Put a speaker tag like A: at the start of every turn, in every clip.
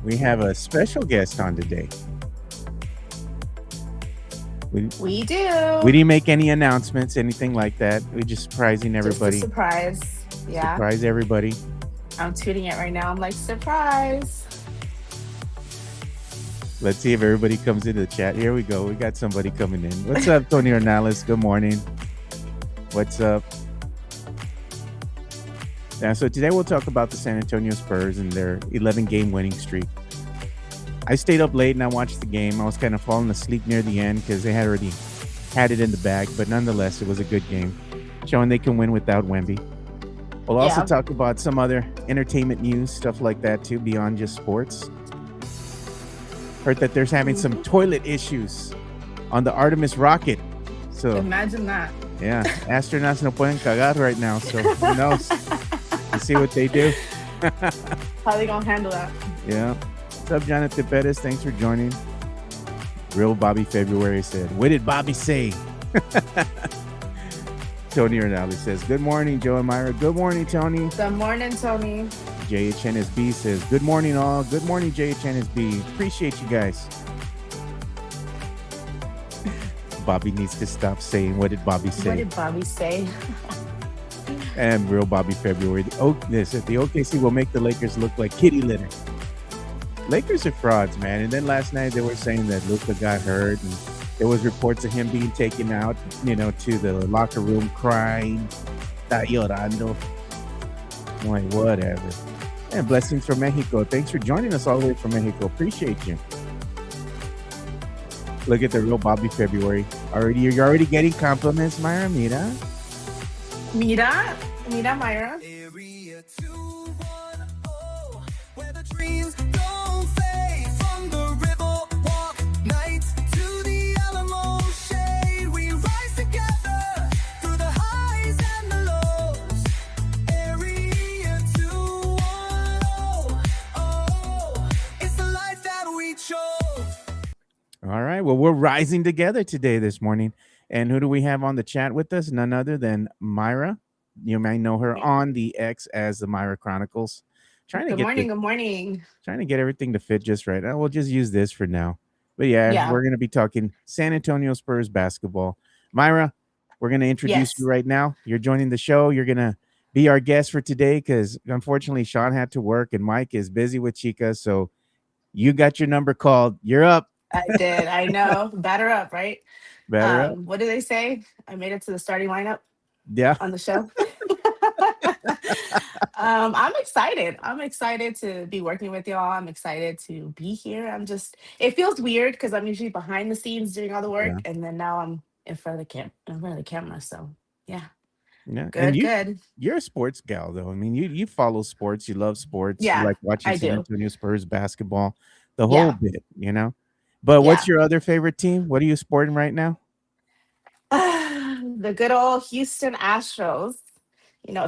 A: We have a special guest on today.
B: We
A: We
B: do.
A: didn't make any announcements, anything like that. We're just surprising
B: Just a
A: everybody.
B: surprise. Yeah.
A: Surprise everybody.
B: I'm tweeting it right now. I'm like, surprise.
A: Let's see if everybody comes into the chat. Here we go. We got somebody coming in. What's up, Tony Ornales? Good morning. What's up? Yeah, so today we'll talk about the San Antonio Spurs and their 11-game winning streak. I stayed up late and I watched the game. I was kind of falling asleep near the end because they had already had it in the bag, but nonetheless, it was a good game, showing they can win without Wemby. We'll also talk about some other entertainment news, stuff like that too, beyond just sports. Heard that there's having some toilet issues on the Artemis rocket. So
B: imagine that.
A: Yeah, astronauts no pueden cagar right now, so who knows? Let's see what they do.
B: How they gonna handle that?
A: Yeah. What's up, Jonathan Perez? Thanks for joining. Real Bobby February said, "What did Bobby say?" Tony Ronaldo says, "Good morning, Joe and Myra." Good morning, Tony.
B: Good morning, Tony.
A: JHNSB says, "Good morning, all." Good morning, JHNSB. Appreciate you guys. Bobby needs to stop saying, "What did Bobby say?"
B: What did Bobby say?
A: And Real Bobby February. The OKC will make the Lakers look like kitty litter. Lakers are frauds, man. And then last night they were saying that Luka got hurt, and there was reports of him being taken out, to the locker room crying, "Está llorando." I'm like, whatever. And blessings from Mexico. Thanks for joining us all the way from Mexico. Appreciate you. Look at the Real Bobby February. You're already getting compliments, Myra. Mira.
B: Mira, Myra.
C: Where the dreams don't fade from the river walk nights to the Alamo shade. We rise together through the highs and the lows. Area 210. Oh, it's the life that we chose.
A: All right. Well, we're rising together today, this morning. And who do we have on the chat with us? None other than Myra. You may know her on the X as the Myra Chronicles.
B: Good morning.
A: Trying to get everything to fit just right. We'll just use this for now. But yeah. We're going to be talking San Antonio Spurs basketball. Myra, we're going to introduce you right now. You're joining the show. You're going to be our guest for today because unfortunately Sean had to work and Mike is busy with Chica. So you got your number called. You're up.
B: I did. I know. Batter up, right?
A: Batter up.
B: What do they say? I made it to the starting lineup.
A: Yeah.
B: On the show. I'm excited. I'm excited to be working with y'all. I'm excited to be here. It feels weird because I'm usually behind the scenes doing all the work, and then now I'm in front of the camera. So yeah.
A: Yeah.
B: Good.
A: You're a sports gal, though. I mean, you follow sports. You love sports.
B: Yeah,
A: you like watching San Antonio Spurs basketball, the whole bit, But what's your other favorite team? What are you sporting right now?
B: The good old Houston Astros.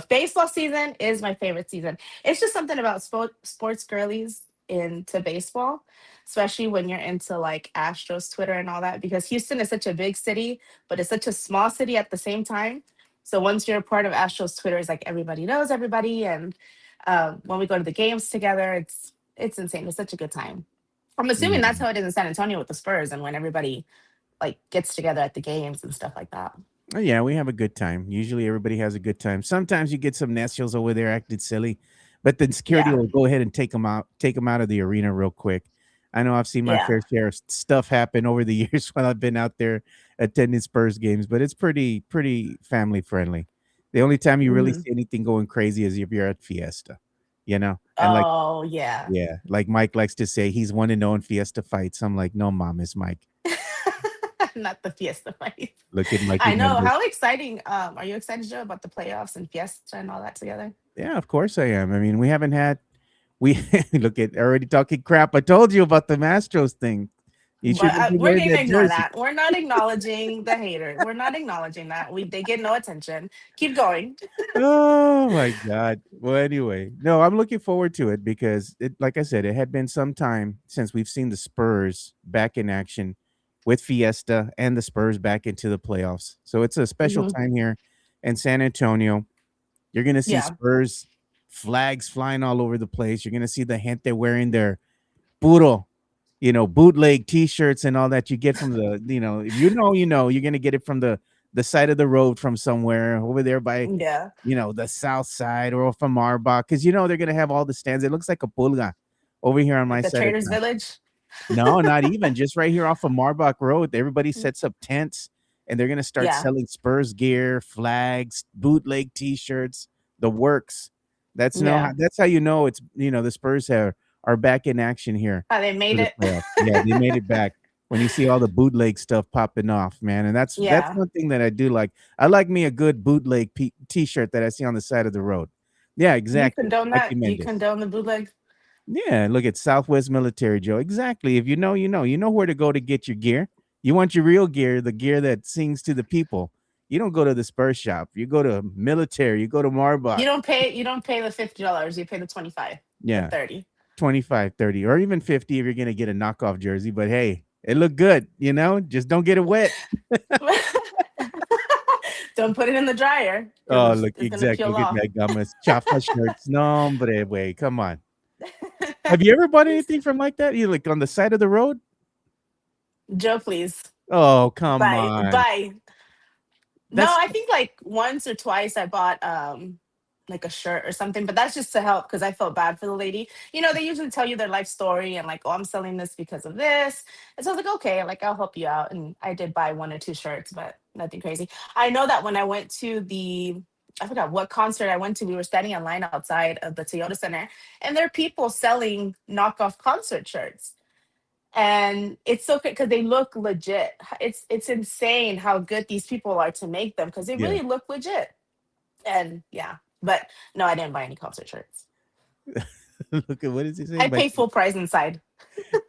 B: Baseball season is my favorite season. It's just something about sports girlies into baseball, especially when you're into like Astros Twitter and all that, because Houston is such a big city, but it's such a small city at the same time. So once you're a part of Astros Twitter, it's like everybody knows everybody. And when we go to the games together, it's insane. It's such a good time. I'm assuming that's how it is in San Antonio with the Spurs and when everybody like gets together at the games and stuff like that.
A: Oh, yeah, we have a good time. Usually everybody has a good time. Sometimes you get some necios over there acting silly, but then security will go ahead and take them out of the arena real quick. I know I've seen my fair share of stuff happen over the years while I've been out there attending Spurs games, but it's pretty family friendly. The only time you really see anything going crazy is if you're at Fiesta, And
B: yeah.
A: Like Mike likes to say, he's 1-0 in Fiesta fights. I'm like, no, mom, it's Mike.
B: Not the Fiesta fight.
A: Look at Mike.
B: I know. How exciting. Are you excited, Joe, about the playoffs and Fiesta and all that together?
A: Yeah, of course I am. I mean, we look at already talking crap. I told you about the Astros thing.
B: We're going to ignore that. We're not acknowledging the hater. We're not acknowledging that. They get no attention. Keep going.
A: Oh my God. Well, anyway, no, I'm looking forward to it because like I said, it had been some time since we've seen the Spurs back in action with Fiesta and the Spurs back into the playoffs. So it's a special time here in San Antonio. You're going to see Spurs flags flying all over the place. You're going to see the gente wearing their puro, bootleg T-shirts and all that you get from the, if you're gonna get it from the side of the road from somewhere over there by,
B: Yeah.
A: the South Side or from Marbach, because they're gonna have all the stands. It looks like a pulga over here on my
B: Like the
A: side of
B: Traders
A: town.
B: Village.
A: No, not even. Just right here off of Marbach Road. Everybody sets up tents and they're gonna start
B: Yeah.
A: selling Spurs gear, flags, bootleg T-shirts, the works.
B: Yeah.
A: That's how you know it's the Spurs are back in action here
B: How they
A: for
B: made
A: the
B: it.
A: playoffs. Yeah, they made it back. When you see all the bootleg stuff popping off, man, and that's
B: Yeah.
A: one thing that I do like. I like me a good bootleg T-shirt that I see on the side of the road. Yeah,
B: You
A: exactly.
B: condone
A: Mikey
B: that? Do you
A: Mendes.
B: condone the bootleg?
A: Yeah, look at Southwest Military, Joe. Exactly. If you know where to go to get your gear. You want your real gear, the gear that sings to the people. You don't go to the Spurs shop. You go to military. You go to Marbach.
B: You don't pay the $50. You pay the 25, the
A: Yeah,
B: 30.
A: 25, 30, or even 50 if you're gonna get a knockoff jersey. But hey, it looked good. Just don't get it wet.
B: Don't put it in the dryer
A: Oh,
B: because
A: look,
B: it's gonna
A: exactly.
B: peel
A: Look at
B: off.
A: Matt Gomez. Chafa shirts. No, hombre, way. Come on. Have you ever bought anything from like that? You like on the side of the road?
B: Joe, please.
A: Oh, come
B: Bye.
A: on.
B: Bye. No,
A: That's
B: I think like once or twice I bought like a shirt or something, but that's just to help because I felt bad for the lady. They usually tell you their life story and like, oh, I'm selling this because of this. And so I was like, okay, like I'll help you out. And I did buy one or two shirts, but nothing crazy. I know that when I went to I forgot what concert I went to, we were standing in line outside of the Toyota Center, and there are people selling knockoff concert shirts. And it's so good because they look legit. It's insane how good these people are to make them because they
A: yeah.
B: really look legit. And yeah, but no, I didn't buy any concert shirts.
A: Look at what does he say?
B: I pay full price inside.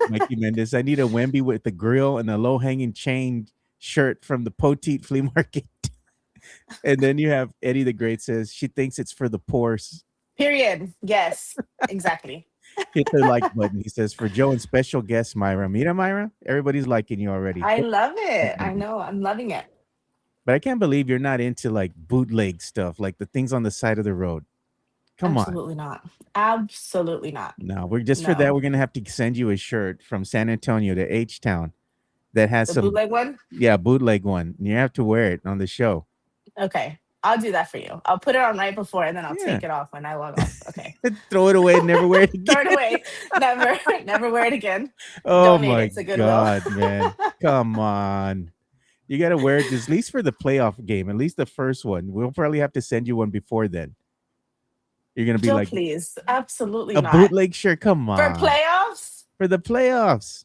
A: Mikey Mendes. I need a Wemby with the grill and a low hanging chain shirt from the Poteet flea market. And then you have Eddie the Great says she thinks it's for the poors.
B: Period. Yes, exactly.
A: Hit the like button. He says for Joe and special guest Myra. Mira Myra. Everybody's liking you already.
B: I love it. I know. I'm loving it.
A: But I can't believe you're not into like bootleg stuff, like the things on the side of the road. Come on.
B: Absolutely not. Absolutely not.
A: No, we're just for that.
B: No.
A: We're gonna have to send you a shirt from San Antonio to H Town that has
B: The
A: some
B: bootleg one?
A: bootleg one. And you have to wear it on the show.
B: Okay. I'll do that for you. I'll put it on right before and then I'll
A: Yeah.
B: take it off when I log off. Okay.
A: Throw it away and never wear it
B: Throw
A: again.
B: it away. Never wear it again.
A: Oh
B: Donate
A: my
B: it to Goodwill.
A: god, man. Come on. You gotta wear it at least for the playoff game, at least the first one. We'll probably have to send you one before then. You're gonna be
B: Joe,
A: like
B: please. Absolutely
A: a
B: not.
A: bootleg shirt. Come
B: For
A: on.
B: playoffs?
A: For the playoffs.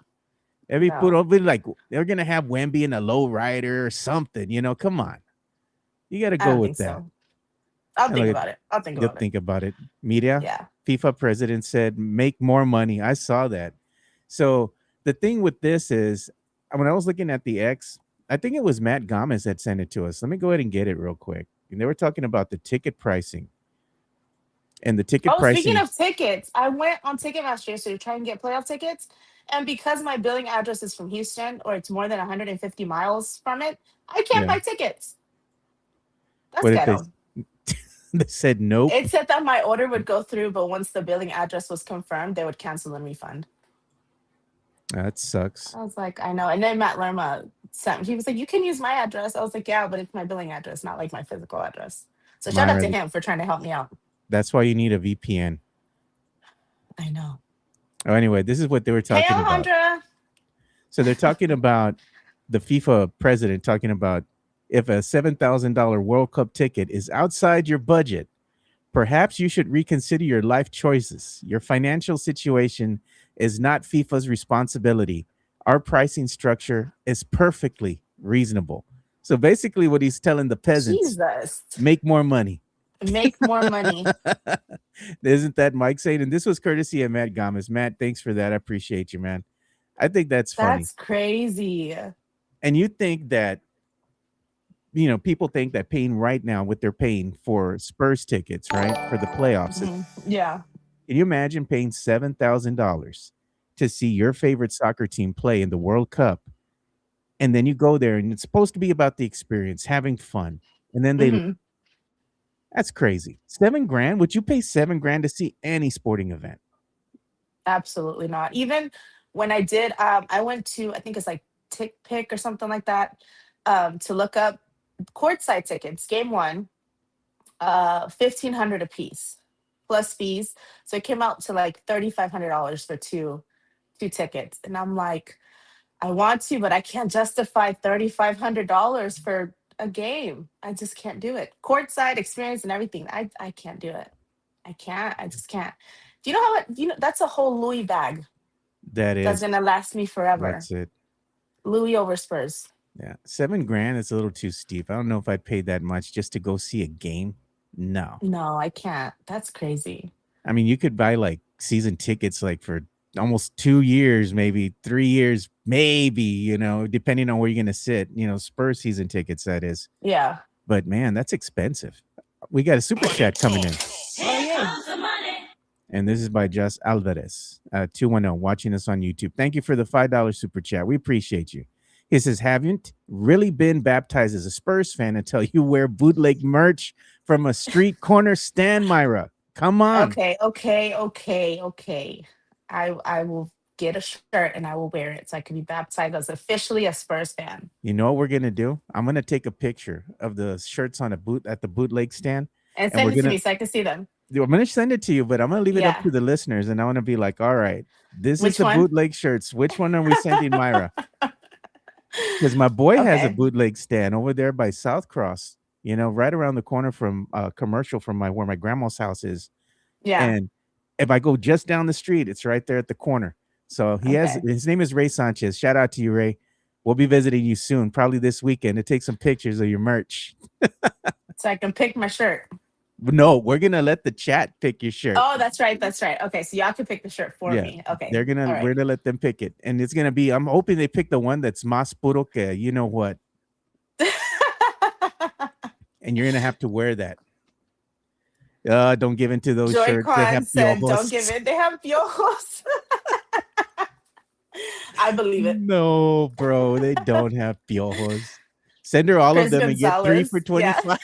A: Every
B: No.
A: put over like they're gonna have Wemby in a low rider or something, come on. You gotta
B: I
A: go
B: don't
A: with
B: think
A: that.
B: so. I'll
A: And
B: think
A: look,
B: about it. I'll think
A: you'll
B: about it.
A: think about it. Media,
B: Yeah.
A: FIFA president said, make more money. I saw that. So the thing with this is, when I was looking at the X, I think it was Matt Gomez that sent it to us. Let me go ahead and get it real quick. And they were talking about the ticket pricing. And the ticket
B: Oh, speaking
A: pricing,
B: of tickets, I went on Ticketmaster yesterday to try and get playoff tickets. And because my billing address is from Houston or it's more than 150 miles from it, I can't
A: yeah.
B: buy tickets. That's
A: What did they,
B: ghetto.
A: they said nope?
B: It said that my order would go through, but once the billing address was confirmed, they would cancel and refund.
A: That sucks.
B: I was like, I know. And then Matt Lerma he was like, you can use my address. I was like, yeah, but it's my billing address, not like my physical address. So shout out
A: Myra,
B: to him for trying to help me out.
A: that's why you need a VPN.
B: I know.
A: Oh, anyway, this is what they were
B: Hey,
A: talking about.
B: Alejandra.
A: So they're talking about the FIFA president talking about if a $7,000 World Cup ticket is outside your budget, perhaps you should reconsider your life choices. Your financial situation is not FIFA's responsibility. Our pricing structure is perfectly reasonable. So basically, what he's telling the peasants,
B: Jesus.
A: make more money.
B: Make more money.
A: Isn't that Mike saying? And this was courtesy of Matt Gomez. Matt, thanks for that. I appreciate you, man. I think that's funny.
B: That's crazy.
A: And you think that, people think that paying right now what they're paying for Spurs tickets, right, for the playoffs.
B: Yeah.
A: Can you imagine paying $7,000 to see your favorite soccer team play in the World Cup? And then you go there and it's supposed to be about the experience, having fun. And then that's crazy. $7,000. Would you pay $7,000 to see any sporting event?
B: Absolutely not. Even when I did, I went to, I think it's like Tick Pick or something like that, to look up courtside tickets. Game one, 1,500 a piece plus fees. So it came out to like $3,500 for two tickets. And I'm like, I want to, but I can't justify $3,500 for a game. I just can't do it. Courtside experience and everything. I can't do it. I can't. I just can't. Do you know how it, that's a whole Louis bag
A: That
B: that's
A: is.
B: gonna last me forever.
A: That's it.
B: Louis over Spurs.
A: Yeah. $7,000 is a little too steep. I don't know if I'd pay that much just to go see a game. No.
B: No, I can't. That's crazy.
A: I mean, you could buy like season tickets like for almost 2 years, maybe 3 years, maybe, depending on where you're going to sit, Spurs season tickets, that is.
B: Yeah.
A: But man, that's expensive. We got a super chat coming in.
B: Oh yeah.
A: And this is by Just Alvarez, 210, watching us on YouTube. Thank you for the $5 super chat. We appreciate you. He says, haven't really been baptized as a Spurs fan until you wear bootleg merch from a street corner stand, Myra. Come on.
B: Okay. I will get a shirt and I will wear it so I can be baptized as officially a Spurs fan.
A: You know what we're gonna do? I'm gonna take a picture of the shirts on at the bootleg stand.
B: And send it to me so I can see them.
A: I'm gonna send it to you, but I'm gonna leave it up to the listeners, and I want to be like, all right, this is the bootleg shirts. Which one are we sending Myra? Because my boy has a bootleg stand over there by South Cross, right around the corner from commercial from where my grandma's house is.
B: Yeah.
A: And if I go just down the street, it's right there at the corner. So his name is Ray Sanchez. Shout out to you, Ray. We'll be visiting you soon, probably this weekend, to take some pictures of your merch.
B: So I can pick my shirt.
A: No, we're gonna let the chat pick your shirt.
B: Oh, that's right. Okay, so y'all can pick the shirt for me. Okay.
A: We're gonna let them pick it. And it's gonna be, I'm hoping they pick the one that's más puro que you know what. And you're gonna have to wear that. Don't give in to those
B: Joy
A: shirts.
B: Kwan
A: They have
B: said,
A: piojos.
B: don't give in. They have piojos. I believe it.
A: No, bro, they don't have piojos. Send her all
B: Chris
A: of them
B: Gonzalez,
A: and get 3 for 25.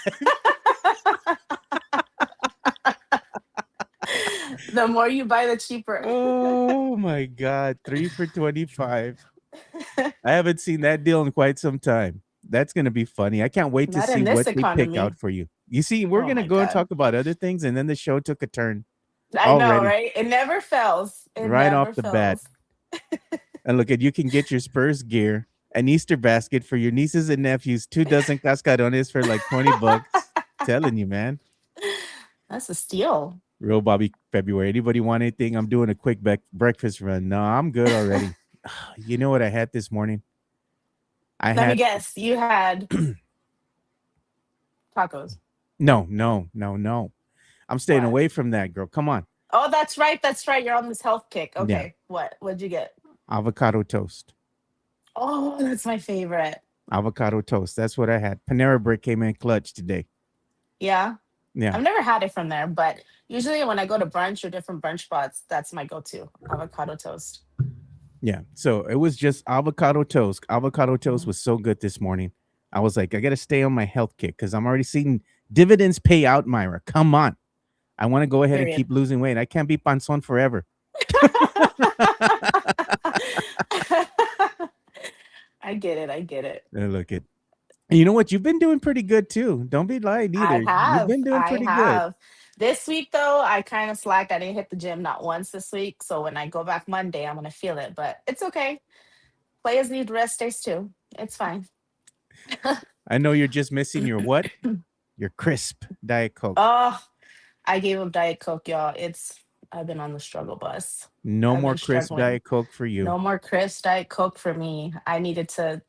B: The more you buy, the cheaper.
A: Oh my God, 3 for 25. I haven't seen that deal in quite some time. That's gonna be funny. I can't wait to see what they pick out for you. You see, we're gonna go and talk about other things, and then the show took a turn.
B: I know, right? It never fails.
A: Right off the bat. And look, you can get your Spurs gear, an Easter basket for your nieces and nephews, 2 dozen cascarones for like $20. Telling you, man.
B: That's a steal.
A: Real Bobby February. Anybody want anything? I'm doing a quick breakfast run. No, I'm good already. You know what I had this morning?
B: Let me guess. You had tacos.
A: No. I'm staying away from that, girl. Come on.
B: Oh, that's right. You're on this health kick. Okay. Yeah. What'd you get?
A: Avocado toast.
B: Oh, that's my favorite.
A: Avocado toast. That's what I had. Panera Bread came in clutch today.
B: Yeah.
A: Yeah.
B: I've never had it from there, but usually when I go to brunch or different brunch spots, that's my go-to, avocado toast.
A: Yeah. So it was just avocado toast. Avocado toast was so good this morning. I was like, I got to stay on my health kick because I'm already seeing dividends pay out, Myra. Come on. I want to go ahead and keep losing weight. I can't be panzón forever.
B: I get it.
A: Look at. You know what? You've been doing pretty good too. Don't be lying either. You've been doing pretty good.
B: This week though, I kind of slacked. I didn't hit the gym not once this week. So when I go back Monday, I'm gonna feel it. But it's okay. Players need rest days too. It's fine.
A: I know you're just missing your what? Your crisp Diet Coke.
B: Oh, I gave up Diet Coke, y'all. I've been on the struggle bus.
A: No more crisp Diet Coke for you.
B: No more crisp Diet Coke for me. I needed to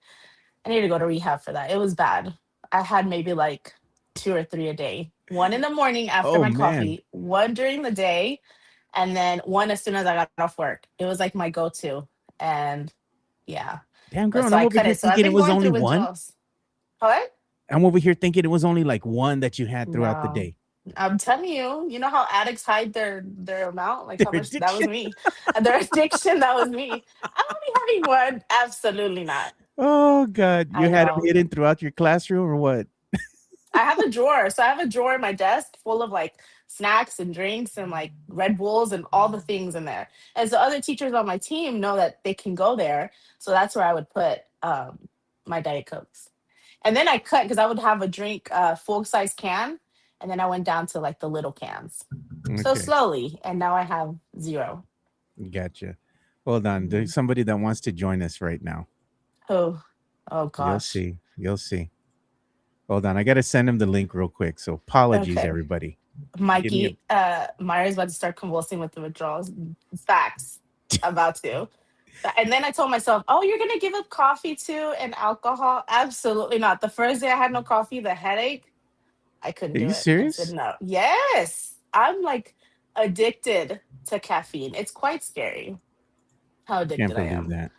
B: go to rehab for that. It was bad. I had maybe like 2 or 3 a day. 1 in the morning after my coffee, 1 during the day, and then 1 as soon as I got off work. It was like my go-to. And yeah.
A: Damn, girl, I'm over here thinking it was only 1.
B: What?
A: I'm over here thinking it was only like 1 that you had throughout the day.
B: I'm telling you know how addicts hide their amount? Like how much addiction. That was me. Their addiction, that was me. I'm only having 1. Absolutely not.
A: Oh God. You had them hidden throughout your classroom or what?
B: I have a drawer. So I have a drawer in my desk full of like snacks and drinks and like Red Bulls and all the things in there. And so other teachers on my team know that they can go there. So that's where I would put my Diet Cokes. And then I cut because I would have a drink full size can. And then I went down to like the little cans. So
A: Okay,
B: slowly. And now I have 0.
A: gotcha. Hold on.
B: Mhm.
A: There's somebody that wants to join us right now.
B: Oh
A: You'll
B: gosh.
A: see. You'll see. Hold on. I got to send him the link real quick. So apologies,
B: Okay.
A: everybody. Give me
B: Mikey, Myra's about to start convulsing with the withdrawals. Facts. About to. And then I told myself, oh, you're gonna give up coffee too and alcohol? Absolutely not. The first day I had no coffee, the headache, I couldn't
A: Are
B: do
A: you
B: it. I said
A: serious?
B: no. Yes. I'm like addicted to caffeine. It's quite scary how
A: Can't
B: addicted I
A: believe
B: am.
A: that.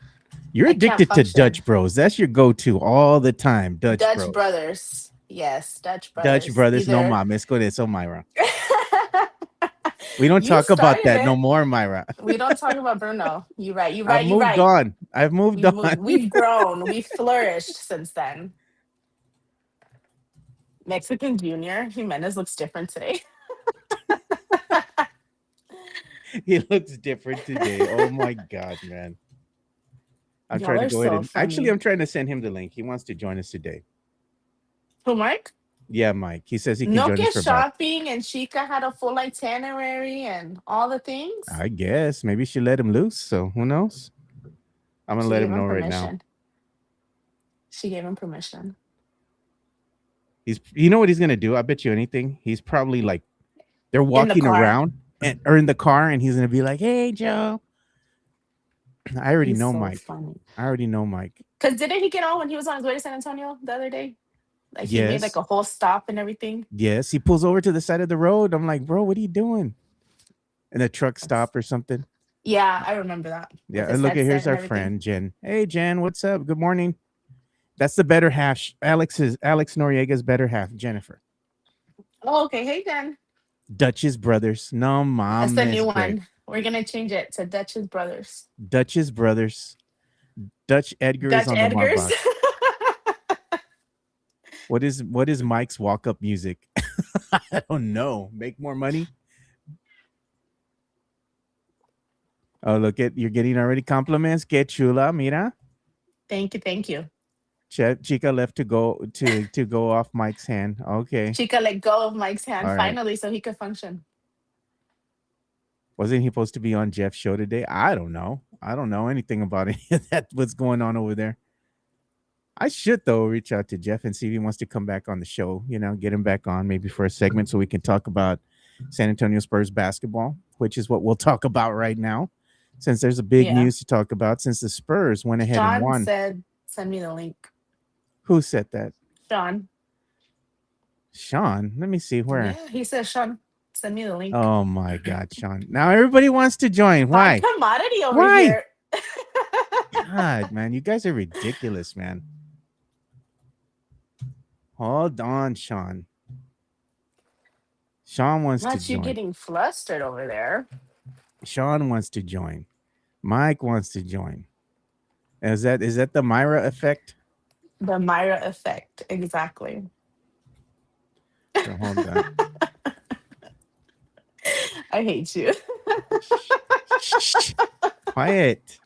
A: You're
B: I can't
A: addicted to
B: function.
A: Dutch Bros. That's your go-to all the time. Dutch
B: Dutch
A: Bros.
B: brothers. Yes, Dutch
A: Dutch
B: brothers.
A: Brothers. No
B: Either
A: mames con eso, Myra. We don't
B: you
A: talk about
B: started
A: that no
B: it.
A: more, Myra.
B: We don't talk about Bruno. You right. You
A: I've
B: right. You
A: moved
B: right.
A: on. I've moved on.
B: We've grown. We've flourished since then. Mexican Junior Jimenez looks different today.
A: He looks different today. Oh my god, man. I'm
B: Y'all
A: trying to
B: are
A: go ahead
B: so
A: and actually
B: funny.
A: I'm trying to send him the link. He wants to join us today.
B: Who, Mike?
A: Yeah, Mike. He says he can
B: No
A: join us
B: que
A: for about,
B: shopping and Chica had a full itinerary and all the things.
A: I guess. Maybe she let him loose. So who knows? I'm gonna
B: She
A: let
B: gave
A: him
B: him
A: know right now.
B: permission. She gave him permission.
A: He's you know what he's gonna do? I bet you anything. He's probably like they're
B: In the
A: walking
B: car.
A: around and or in the car and he's gonna be like, hey Joe. I already
B: He's
A: know
B: so
A: Mike.
B: funny.
A: I already know Mike.
B: Because didn't he get on when he was on his way to San Antonio the other day? Like he made like
A: Yes.
B: a whole stop and everything.
A: Yes. He pulls over to the side of the road. I'm like, bro, what are you doing? In a truck
B: That's,
A: stop or something.
B: yeah, I remember that
A: Yeah.
B: with
A: And
B: his
A: look at
B: headset
A: here's
B: and
A: our
B: everything.
A: friend Jen. Hey Jen, what's up? Good morning. That's the better half. Alex Noriega's better half, Jennifer.
B: Oh, okay. Hey, Jen.
A: Dutch's brothers. No
B: That's the new
A: mames, Greg.
B: one. We're gonna change it to Dutch's Brothers.
A: Dutch's brothers. Dutch Edgar is
B: Dutch
A: on the
B: Edgars.
A: Marbach. What is Mike's walk up music? I don't know. Make more money. Oh, look at you're getting already compliments. Que chula, mira.
B: Thank you, thank you.
A: Chica left to go off Mike's hand. Okay.
B: Chica let go of Mike's hand
A: All right.
B: finally so he could function.
A: Wasn't he supposed to be on Jeff's show today? I don't know. I don't know anything about any of that. What's going on over there? I should though reach out to Jeff and see if he wants to come back on the show. You know, get him back on maybe for a segment so we can talk about San Antonio Spurs basketball, which is what we'll talk about right now. Since there's a big
B: Yeah.
A: news to talk about, since the Spurs went ahead and
B: Sean
A: won.
B: said, send me the link.
A: Who said that?
B: Sean.
A: Sean. Let me see where.
B: Yeah, he said, Sean, send me the link.
A: Oh my God, Sean. Now everybody wants to join. Why?
B: Commodity over
A: Why?
B: here.
A: God, man, you guys are ridiculous, man. Hold on, Sean. Sean wants to
B: Not you
A: join.
B: getting flustered over there.
A: Sean wants to join. Mike wants to join. Is that the Myra effect?
B: The Myra effect. Exactly.
A: So hold on.
B: I hate you.
A: Shh. Quiet.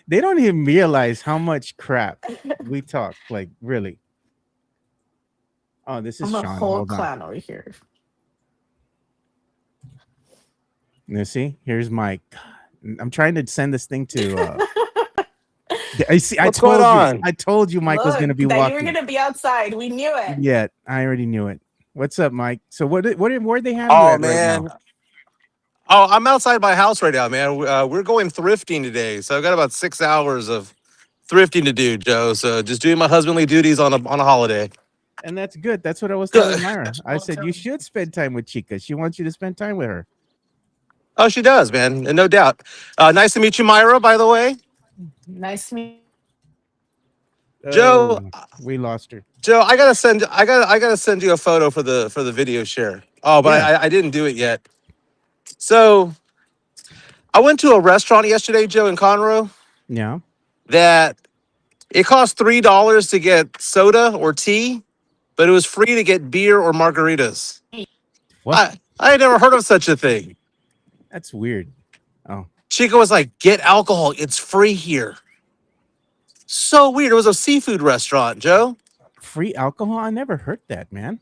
A: They don't even realize how much crap we talk. Like, really. Oh, this is
B: I'm a
A: Sean.
B: whole
A: Hold on.
B: clown over here.
A: You see? Here's Mike. I'm trying to send this thing to I see.
D: What's going on?
A: I told you Mike was going to be
B: that
A: walking.
B: you were going to be outside. We knew it.
A: Yeah, I already knew it. What's up, Mike? So where they have you
D: Oh
A: at
D: man.
A: right now?
D: Oh, I'm outside my house right now, man. We're going thrifting today, so I've got about 6 hours of thrifting to do, Joe. So just doing my husbandly duties on a holiday.
A: And that's good. That's what I was
D: Good.
A: telling Myra. I said you should spend time with Chica. She wants you to spend time with her.
D: Oh, she does, man, and no doubt. Nice to meet you, Myra. By the way,
B: Nice to meet
D: Joe.
A: Oh, we lost her.
D: Joe, I gotta send you a photo for the video share. Oh, but
A: Yeah.
D: I didn't do it yet. So I went to a restaurant yesterday, Joe, in Conroe.
A: Yeah.
D: That it cost $3 to get soda or tea. but it was free to get beer or margaritas.
A: What?
D: I had never heard of such a thing.
A: That's weird. Oh,
D: Chico was like, get alcohol. It's free here. So weird. It was a seafood restaurant, Joe.
A: free alcohol? I never heard that, man.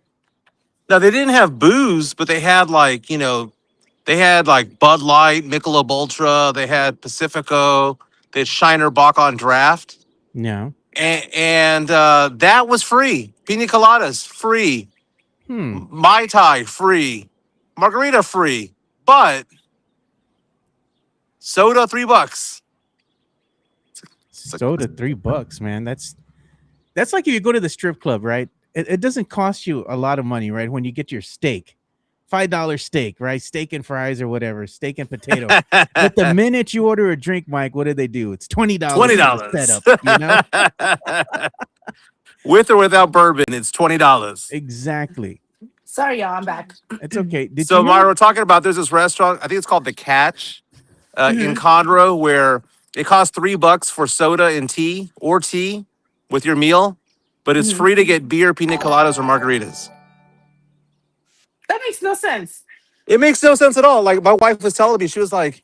D: Now, they didn't have booze, but they had they had like Bud Light, Michelob Ultra. They had Pacifico. They had Shiner Bock on draft.
A: No.
D: And that was free. Pina coladas, free.
A: Hmm.
D: Mai Tai, free. Margarita, free. But soda, $3.
A: Soda, $3, man. That's like if you go to the strip club, right? It doesn't cost you a lot of money, right? When you get your steak, $5 steak, right? Steak and fries or whatever, steak and potato. But the minute you order a drink, Mike, what do they do? It's $20.
D: $20
A: setup, you know?
D: With or without bourbon, it's $20.
A: Exactly.
B: Sorry, y'all. I'm back.
A: It's okay.
D: So, Myra, we're talking about there's this restaurant. I think it's called The Catch in Conroe, where it costs $3 for soda and tea with your meal, but it's free to get beer, pina coladas, or margaritas.
B: That makes no sense.
D: It makes no sense at all. Like my wife was telling me, she was like,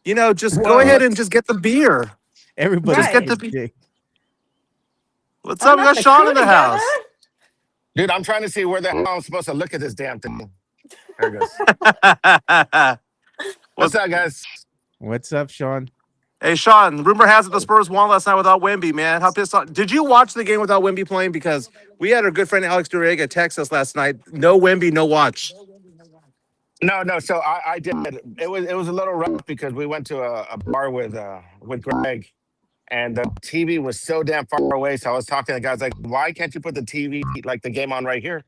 D: just go ahead and just get the beer.
A: Everybody
B: Just get
D: the
A: steak.
D: What's up? We got Sean in the house.
E: Dude, I'm trying to see where the hell I'm supposed to look at this damn thing. There it goes. What's up, guys?
A: What's up, Sean?
D: Hey, Sean, rumor has it the Spurs won last night without Wemby, man. How pissed off? Did you watch the game without Wemby playing? Because we had our good friend Alex Duriega text us last night. No Wemby, no watch.
E: No. So I did. It was a little rough because we went to a bar with Greg, and the TV was so damn far away. So I was talking to the guys like, why can't you put the TV like the game on right here?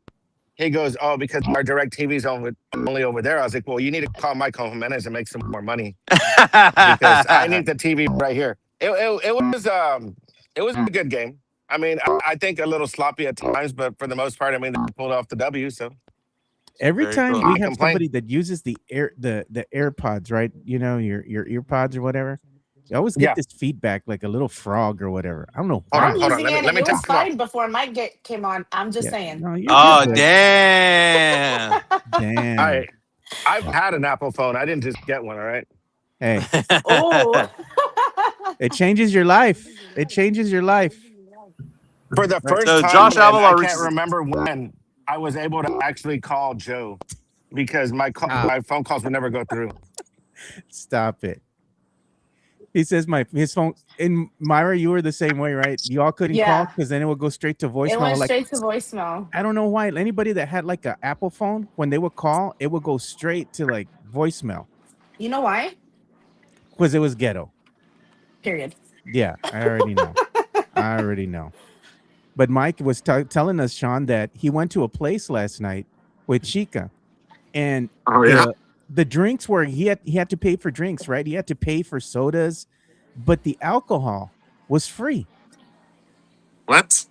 E: He goes, oh, because our direct TV's only over there. I was like, well, you need to call Mike Jimenez and make some more money because I need the TV right here. It was a good game. I mean, I think a little sloppy at times, but for the most part, I mean, they pulled off the W. So
A: Every
D: Very
A: time
D: cool.
A: we
E: Can't
A: have
E: complain.
A: somebody that uses the AirPods, right? You know, your earpods or whatever. You always get
E: Yeah.
A: this feedback like a little frog or whatever. I don't know.
E: Hold
A: why.
B: I'm
E: on.
B: using it,
E: Let me
B: and it was
E: talk about.
B: fine before Mike came on. I'm just
A: Yeah.
B: saying.
A: No, you're
D: Oh,
A: good.
D: damn.
A: Damn.
E: I've had an Apple phone. I didn't just get one. All right.
A: Hey,
B: Oh,
A: it changes your life. It changes your life.
E: For the first
D: So
E: time,
D: Josh
E: man,
D: Avila
E: I
D: reaches-
E: can't remember when I was able to actually call Joe because my phone calls would never go through.
A: Stop it. He says his phone in Myra, you were the same way, right? You all couldn't call
B: Yeah.
A: because then it would go straight to
B: it
A: voicemail.
B: went
A: Like
B: straight to voicemail.
A: I don't know why. Anybody that had like an Apple phone, when they would call, it would go straight to like voicemail
B: You know why?
A: because it was ghetto.
B: Period.
A: Yeah, I already know. I already know. But Mike was telling us, Sean, that he went to a place last night with Chica, and the drinks were he had to pay for drinks, right? He had to pay for sodas, but the alcohol was free.
F: What?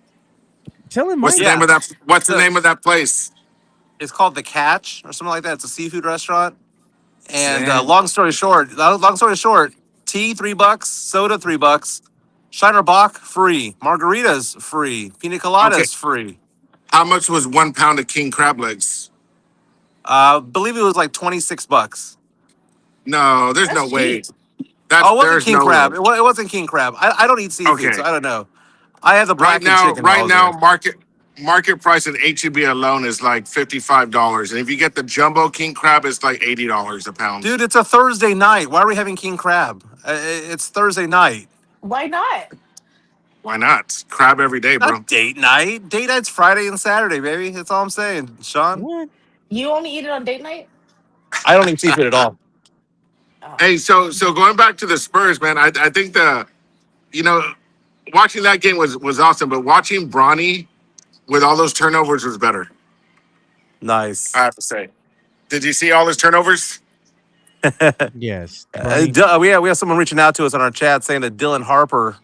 A: Tell him,
F: What's
A: Mike.
F: the name of that? What's the
D: So-
F: name of that place?
D: It's called The Catch or something like that. It's a seafood restaurant. And
F: Damn.
D: long story short, tea $3, soda $3, Shiner Bock free, margaritas free, pina coladas
F: Okay.
D: free.
F: How much was 1 pound of king crab legs?
D: Believe it was like $26.
F: No, there's
B: That's
F: no way.
B: cheap.
F: That's
D: Oh, it wasn't
F: there's
D: king
F: no
D: crab.
F: way.
D: It wasn't king crab. I don't eat seafood,
F: Okay.
D: so I don't know. I have the
F: Right
D: blackened
F: now,
D: chicken. while I
F: right
D: was
F: now,
D: there.
F: market price at HEB alone is like $55, and if you get the jumbo king crab, it's like $80 a pound.
D: Dude, it's a Thursday night. Why are we having king crab? It's Thursday night.
B: Why not?
F: Why not? Crab every day, bro.
D: Not date night. Date night's Friday and Saturday, baby. That's all I'm saying, Sean.
A: What?
B: You only eat it on date night?
D: I don't eat seafood at all.
B: Oh.
F: Hey, so going back to the Spurs, man, I think watching that game was awesome, but watching Bronny with all those turnovers was better.
D: Nice.
F: I have to say. Did you see all his turnovers?
A: Yes.
D: We have someone reaching out to us on our chat saying that Dylan Harper.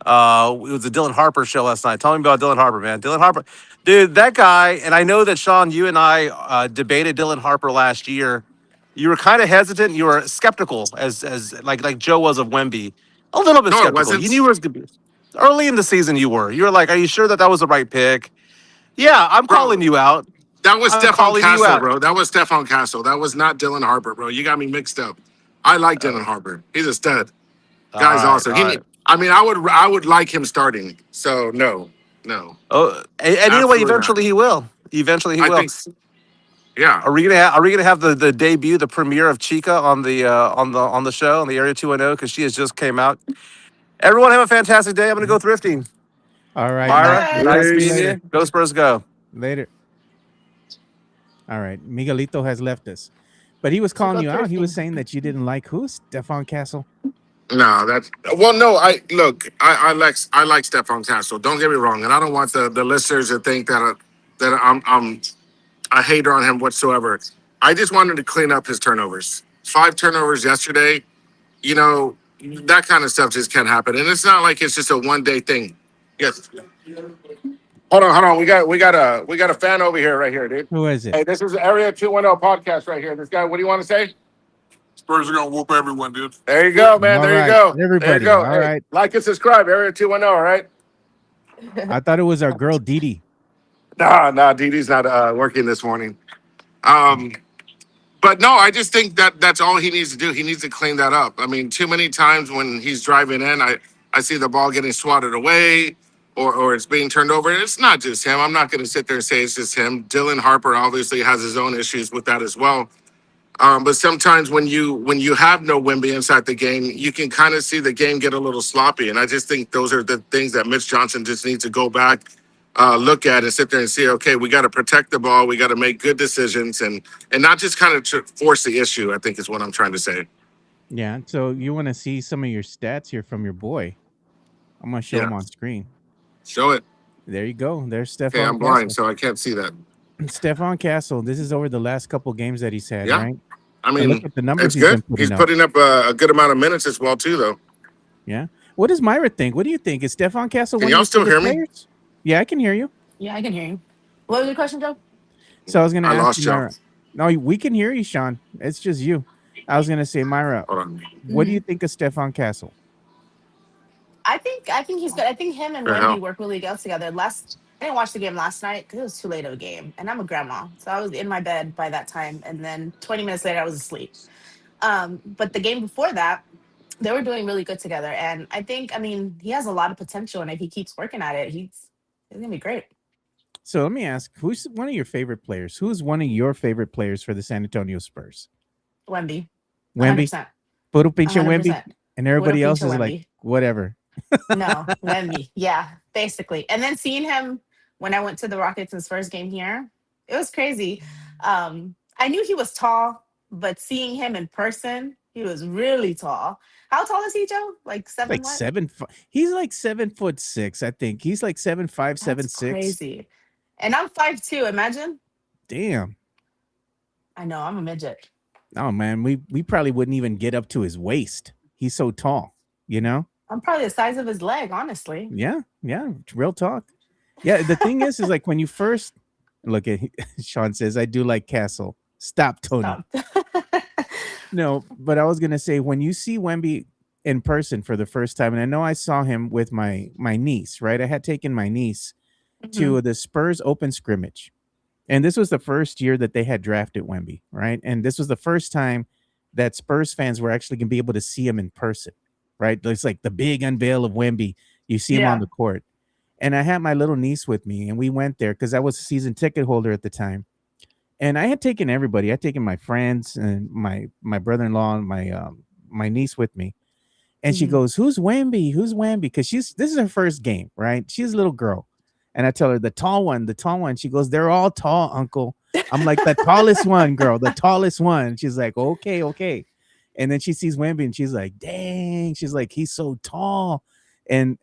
D: It was a Dylan Harper show last night. Tell me about Dylan Harper, man. Dylan Harper, dude, that guy. And I know that Sean, you and I debated Dylan Harper last year. You were kind of hesitant. You were skeptical, as like Joe was of Wemby. A little bit
F: No, it
D: skeptical.
F: wasn't.
D: You knew it was early in the season. You were like, are you sure that was the right pick? Yeah, I'm
F: Bro,
D: calling you out.
F: that was
D: I'm
F: Stefan
D: calling you
F: Castle,
D: out.
F: bro. That was Stefan Castle. That was not Dylan Harper, bro. You got me mixed up. I like Dylan Harper. He's a stud.
D: All
F: Guy's
D: right,
F: awesome.
D: all right.
F: I mean, I would like him starting. So no,
D: Oh, and you know what?
F: absolutely not.
D: Eventually he will. Eventually he
F: I
D: will.
F: think, yeah.
D: Are we gonna have the debut, the premiere of Chica on the show on the Area 210 because she has just came out. Everyone have a fantastic day. I'm gonna go thrifting.
A: All right, Mike.
D: Myra,
B: Bye.
A: We'll talk
D: nice
A: to you
D: meeting
A: later.
D: you. Go Spurs, go.
A: Later. All right, Miguelito has left us, but he was
B: So
A: calling
B: go
A: you out. He was
B: thrifting.
A: saying that you didn't like who? Stefan Castle.
F: No, that's well. No, I like Stefan Castle. Don't get me wrong, and I don't want the listeners to think that I'm a hater on him whatsoever. I just wanted to clean up his turnovers. 5 turnovers yesterday. You know, that kind of stuff just can't happen, and it's not like it's just a one day thing. Yes. Hold on. We got a fan over here, right here, dude.
A: Who is it?
F: Hey, this is Area 210 podcast right here. This guy, what do you want to say?
G: Spurs are gonna whoop everyone, dude.
F: There you go, man.
A: All
F: There you
A: right,
F: go. There you
A: everybody.
F: go.
A: All
F: Hey,
A: right.
F: like and subscribe, Area 210, all right?
A: I thought it was our girl Didi.
F: Nah, Dee Dee's not working this morning. But no, I just think that's all he needs to do. He needs to clean that up. I mean, too many times when he's driving in, I see the ball getting swatted away or it's being turned over. And it's not just him. I'm not going to sit there and say it's just him. Dylan Harper obviously has his own issues with that as well. But sometimes when you have no Wemby inside the game, you can kind of see the game get a little sloppy. And I just think those are the things that Mitch Johnson just needs to go back, look at and sit there and see, okay, we got to protect the ball. We got to make good decisions and not just kind of force the issue, I think is what I'm trying to say.
A: Yeah. So you want to see some of your stats here from your boy? I'm gonna show
F: Yeah.
A: him on screen.
F: Show it.
A: There you go. There's Stefan.
F: Okay, I'm blind, so I can't see that.
A: Stefan Castle. This is over the last couple games that he's had,
F: Yeah.
A: right?
F: I
A: And
F: mean,
A: look at the numbers
F: it's
A: he's been
F: good. He's
A: putting up.
F: putting up a good amount of minutes as well, too, though.
A: Yeah. What does Myra think? What do you think? Is Stefan Castle
F: Can
A: one of
F: y'all
A: your
F: still
A: favorite
F: hear me?
A: players? Yeah, I can hear you.
B: Yeah, I can hear you. What was your question, Joe?
A: So I was gonna
F: I
A: ask
F: lost
A: you,
F: y'all.
A: Myra. No, we can hear you, Sean. It's just you. I was gonna say, Myra,
F: Hold on.
A: what do you think of Stefan Castle?
B: I think he's good. I think him and
F: The
B: Wemby
F: hell?
B: work really well together. I didn't watch the game last night because it was too late of a game, and I'm a grandma, so I was in my bed by that time, and then 20 minutes later I was asleep. But the game before that, they were doing really good together, and I mean, he has a lot of potential, and if he keeps working at it, he's gonna be great.
A: So let me ask, who's one of your favorite players? Who's one of your favorite players for the San Antonio Spurs?
B: Wemby,
A: Wemby?
B: 100%,
A: Puro pinche Wemby?
B: 100%.
A: And everybody
B: Puro
A: else
B: pinche
A: is like,
B: Wemby.
A: whatever.
B: No, Wemby. Yeah, basically. And then seeing him when I went to the Rockets' his first game here, it was crazy. I knew he was tall, but seeing him in person, he was really tall. How tall is he, Joe? Like seven
A: Like
B: what?
A: he's like 7'6", I think. He's like 7'5",
B: That's
A: 7'6".
B: crazy. And I'm 5'2", imagine.
A: Damn.
B: I know, I'm a midget.
A: Oh man, we probably wouldn't even get up to his waist. He's so tall, you know?
B: I'm probably the size of his leg, honestly.
A: Yeah, real talk. Yeah, the thing is like when you first look at Sean says, I do like Castle. Stop, Tony.
B: Stop.
A: No, but I was gonna say when you see Wemby in person for the first time, and I know I saw him with my niece, right? I had taken my niece
B: Mhm.
A: to the Spurs open scrimmage. And this was the first year that they had drafted Wemby, right? And this was the first time that Spurs fans were actually going to be able to see him in person, right? It's like the big unveil of Wemby. You see him on
B: Yeah.
A: the court. And I had my little niece with me, and we went there because I was a season ticket holder at the time. And I had taken everybody. I had taken my friends and my brother-in-law and my niece with me. And she
B: Mhm.
A: goes, "Who's Wemby? Who's Wemby?" Because this is her first game, right? She's a little girl. And I tell her the tall one. She goes, "They're all tall, uncle." I'm like, "The tallest one, girl, the tallest one." She's like, okay. And then she sees Wemby and she's like, "Dang." She's like, "He's so tall." And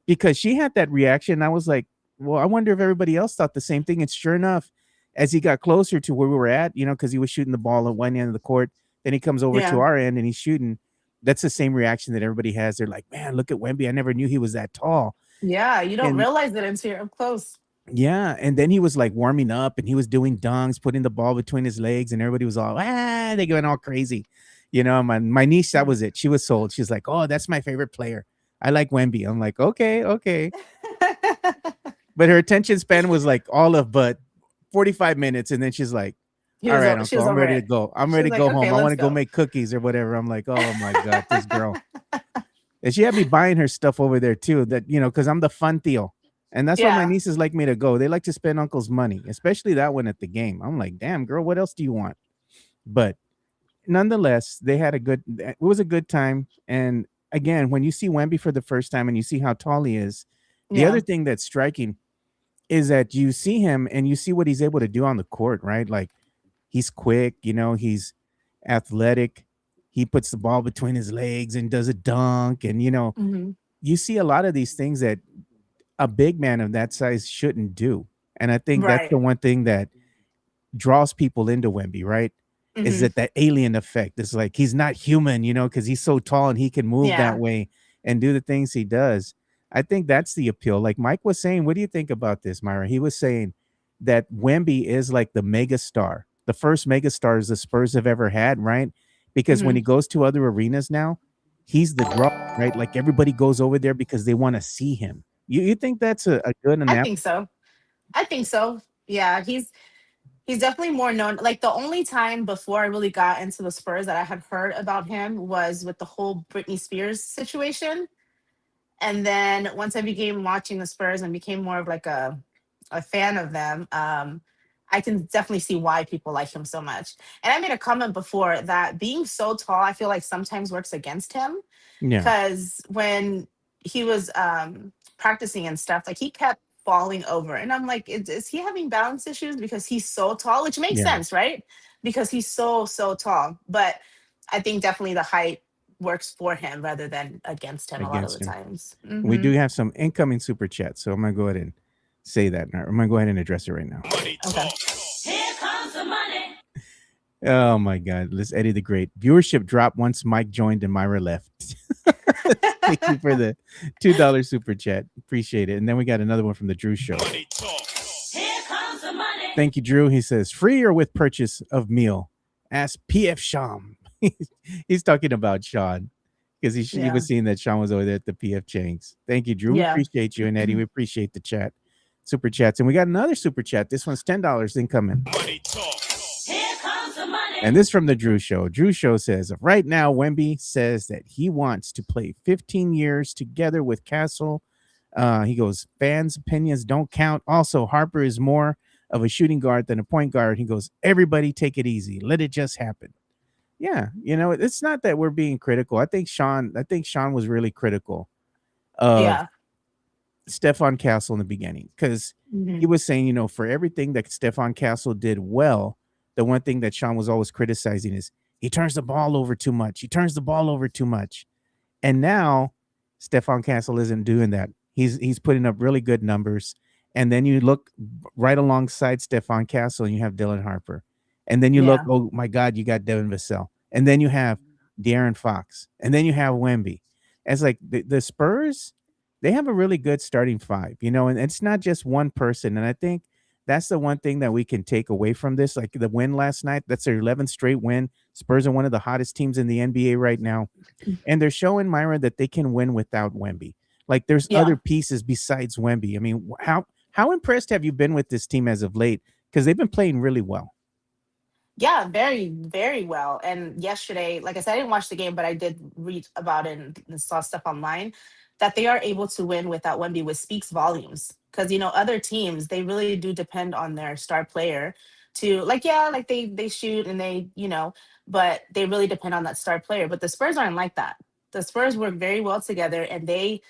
A: because she had that reaction, I was like, well, I wonder if everybody else thought the same thing. And sure enough, as he got closer to where we were at, because he was shooting the ball at one end of the court, then he comes over to
B: Yeah.
A: our end and he's shooting. That's the same reaction that everybody has. They're like, "Man, look at Wemby. I never knew he was that tall."
B: Yeah, you don't
A: And
B: realize it until you're up close.
A: yeah, and then he was like warming up and he was doing dunks, putting the ball between his legs, and everybody was all, they going all crazy. My niece, that was it. She was sold. She's like, "Oh, that's my favorite player. I like Wemby." I'm like, okay. but her attention span was like all of but 45 minutes, and then she's like, "All right,
B: She
A: Uncle,
B: was
A: I'm
B: over
A: ready to
B: it.
A: go. I'm
B: She
A: ready
B: was
A: to
B: like,
A: go
B: okay,
A: home. I want
B: let's
A: to go
B: go.
A: make cookies or whatever." I'm like, "Oh my god, this girl." And she had me buying her stuff over there too. That because I'm the fun Theo, and that's why my
B: Yeah.
A: nieces like me to go. They like to spend Uncle's money, especially that one at the game. I'm like, "Damn, girl, what else do you want?" But nonetheless, they had it was a good time. And again, when you see Wemby for the first time and you see how tall he is, the
B: Yeah.
A: other thing that's striking is that you see him and you see what he's able to do on the court, right? Like he's quick, he's athletic. He puts the ball between his legs and does a dunk. And,
B: Hmm.
A: you see a lot of these things that a big man of that size shouldn't do. And I think that's the
B: Right.
A: one thing that draws people into Wemby, right? Is
B: Hmm.
A: that alien effect? It's like he's not human, because he's so tall and he can move that
B: Yeah.
A: way and do the things he does. I think that's the appeal. Like Mike was saying, what do you think about this, Myra? He was saying that Wemby is like the mega star, the first mega stars the Spurs have ever had, right? Because when
B: Hmm.
A: he goes to other arenas now, he's the draw, right? Like everybody goes over there because they want to see him. You think that's a good
B: I
A: analogy?
B: think so. I think so. Yeah, he's definitely more known. Like the only time before I really got into the Spurs that I had heard about him was with the whole Britney Spears situation. And then once I began watching the Spurs and became more of like a fan of them, I can definitely see why people like him so much. And I made a comment before that being so tall, I feel like sometimes works against him
A: Yeah,
B: because when he was practicing and stuff, like he kept falling over, and I'm like, is he having balance issues because he's so tall? Which makes
A: yeah,
B: sense, right? Because he's so tall. But I think definitely the height works for him rather than against him a lot of the
A: against him.
B: times.
A: We
B: Hmm.
A: do have some incoming super chats, so I'm gonna go ahead and say that. Now. I'm gonna go ahead and address it right now.
B: Okay.
C: Here comes the money.
A: Oh my God, let's Eddie the Great. Viewership dropped once Mike joined and Myra left. Thank you for the $2 super chat. Appreciate it. And then we got another one from the Drew Show.
C: Here comes the money.
A: Thank you, Drew. He says, free or with purchase of meal? Ask PF Sham. He's talking about Sean because he
B: Yeah.
A: was seeing that Sean was over there at the PF Chains. Thank you, Drew. We
B: Yeah.
A: appreciate you. And Eddie, we appreciate the chat. Super chats. And we got another super chat. This one's $10 incoming.
C: Here comes the money.
A: And this from the Drew Show. Drew Show says, right now, Wemby says that he wants to play 15 years together with Castle. He goes, fans' opinions don't count. Also, Harper is more of a shooting guard than a point guard. He goes, everybody take it easy. Let it just happen. Yeah, it's not that we're being critical. I think Sean was really critical of
B: Yeah.
A: Stefan Castle in the beginning because
B: Hmm.
A: he was saying, for everything that Stefan Castle did well, the one thing that Sean was always criticizing is he turns the ball over too much. He turns the ball over too much. And now Stefan Castle isn't doing that. He's putting up really good numbers. And then you look right alongside Stefan Castle and you have Dylan Harper. And then you look,
B: Yeah.
A: oh my God, you got Devin Vassell. And then you have De'Aaron Fox. And then you have Wemby. It's like the Spurs, they have a really good starting five, and it's not just one person. And I think that's the one thing that we can take away from this. Like the win last night, that's their 11th straight win. Spurs are one of the hottest teams in the NBA right now. And they're showing Myra that they can win without Wemby. Like there's other
B: Yeah.
A: pieces besides Wemby. I mean, how impressed have you been with this team as of late? Because they've been playing really well.
B: Yeah, very, very well. And yesterday, like I said, I didn't watch the game, but I did read about it and saw stuff online that they are able to win without Wemby, which speaks volumes. Because other teams they really do depend on their star player to like, yeah, like they shoot and but they really depend on that star player. But the Spurs aren't like that. The Spurs work very well together and they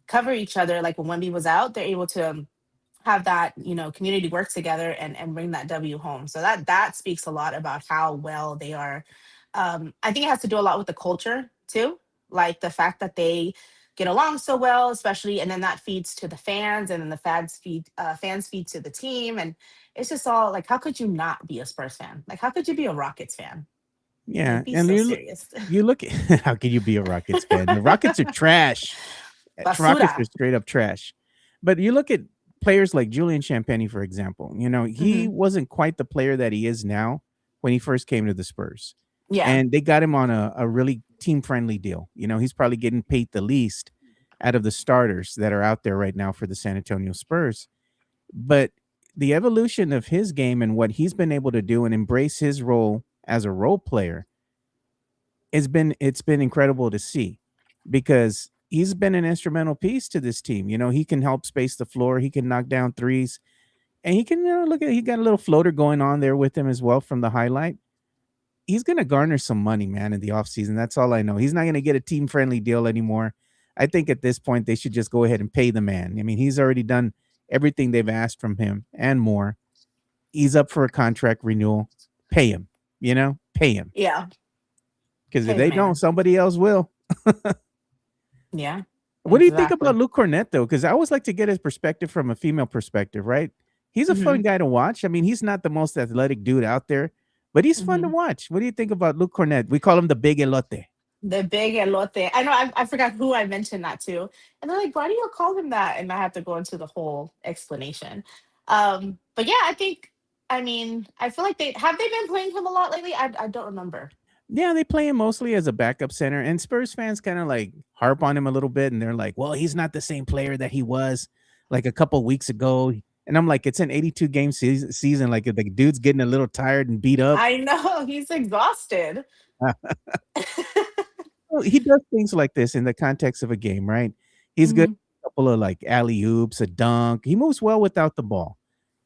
B: cover each other. Like when Wemby was out, they're able to have that community work together and bring that W home. So that speaks a lot about how well they are. I think it has to do a lot with the culture too, like the fact that they get along so well, especially, and then that feeds to the fans, and then the fans feed to the team, and it's just all like, how could you not be a Spurs fan? Like, how could you be a Rockets fan?
A: Yeah,
B: Like, be
A: and
B: so serious.
A: you look at how can you be a Rockets fan? The Rockets are trash. Rockets are
B: Basura.
A: straight up trash. But you look at players like Julian Champagnie, for example. He
B: Hmm.
A: wasn't quite the player that he is now when he first came to the Spurs.
B: Yeah.
A: And they got him on a really team-friendly deal. He's probably getting paid the least out of the starters that are out there right now for the San Antonio Spurs. But the evolution of his game and what he's been able to do and embrace his role as a role player it's been incredible to see because he's been an instrumental piece to this team. He can help space the floor, he can knock down threes, and he can look at he got a little floater going on there with him as well from the highlight. He's going to garner some money, man, in the offseason. That's all I know. He's not going to get a team friendly deal anymore. I think at this point they should just go ahead and pay the man. I mean, he's already done everything they've asked from him and more. He's up for a contract renewal. Pay him, pay him.
B: Yeah.
A: Because if
B: Pay
A: they
B: the
A: don't,
B: man.
A: somebody else will.
B: Yeah.
A: What do you think
B: Exactly.
A: about Luke Kornet, though? Because I always like to get his perspective from a female perspective, right? He's a fun guy to watch. I mean, he's not the most athletic dude out there, but he's fun to watch. What do you think about Luke Kornet? We call him the Big Elote.
B: The Big Elote. I know I forgot who I mentioned that to. And they're like, why do you call him that? And I have to go into the whole explanation. But yeah, I feel like they been playing him a lot lately? I don't remember.
A: Yeah, they play him mostly as a backup center, and Spurs fans kind of like harp on him a little bit, and they're like, well, he's not the same player that he was like a couple weeks ago. And I'm like, it's an 82 game season. Like, the dude's getting a little tired and beat up.
B: I know he's exhausted.
A: Well, he does things like this in the context of a game, right? He's good at a couple of like alley oops, a dunk. He moves well without the ball,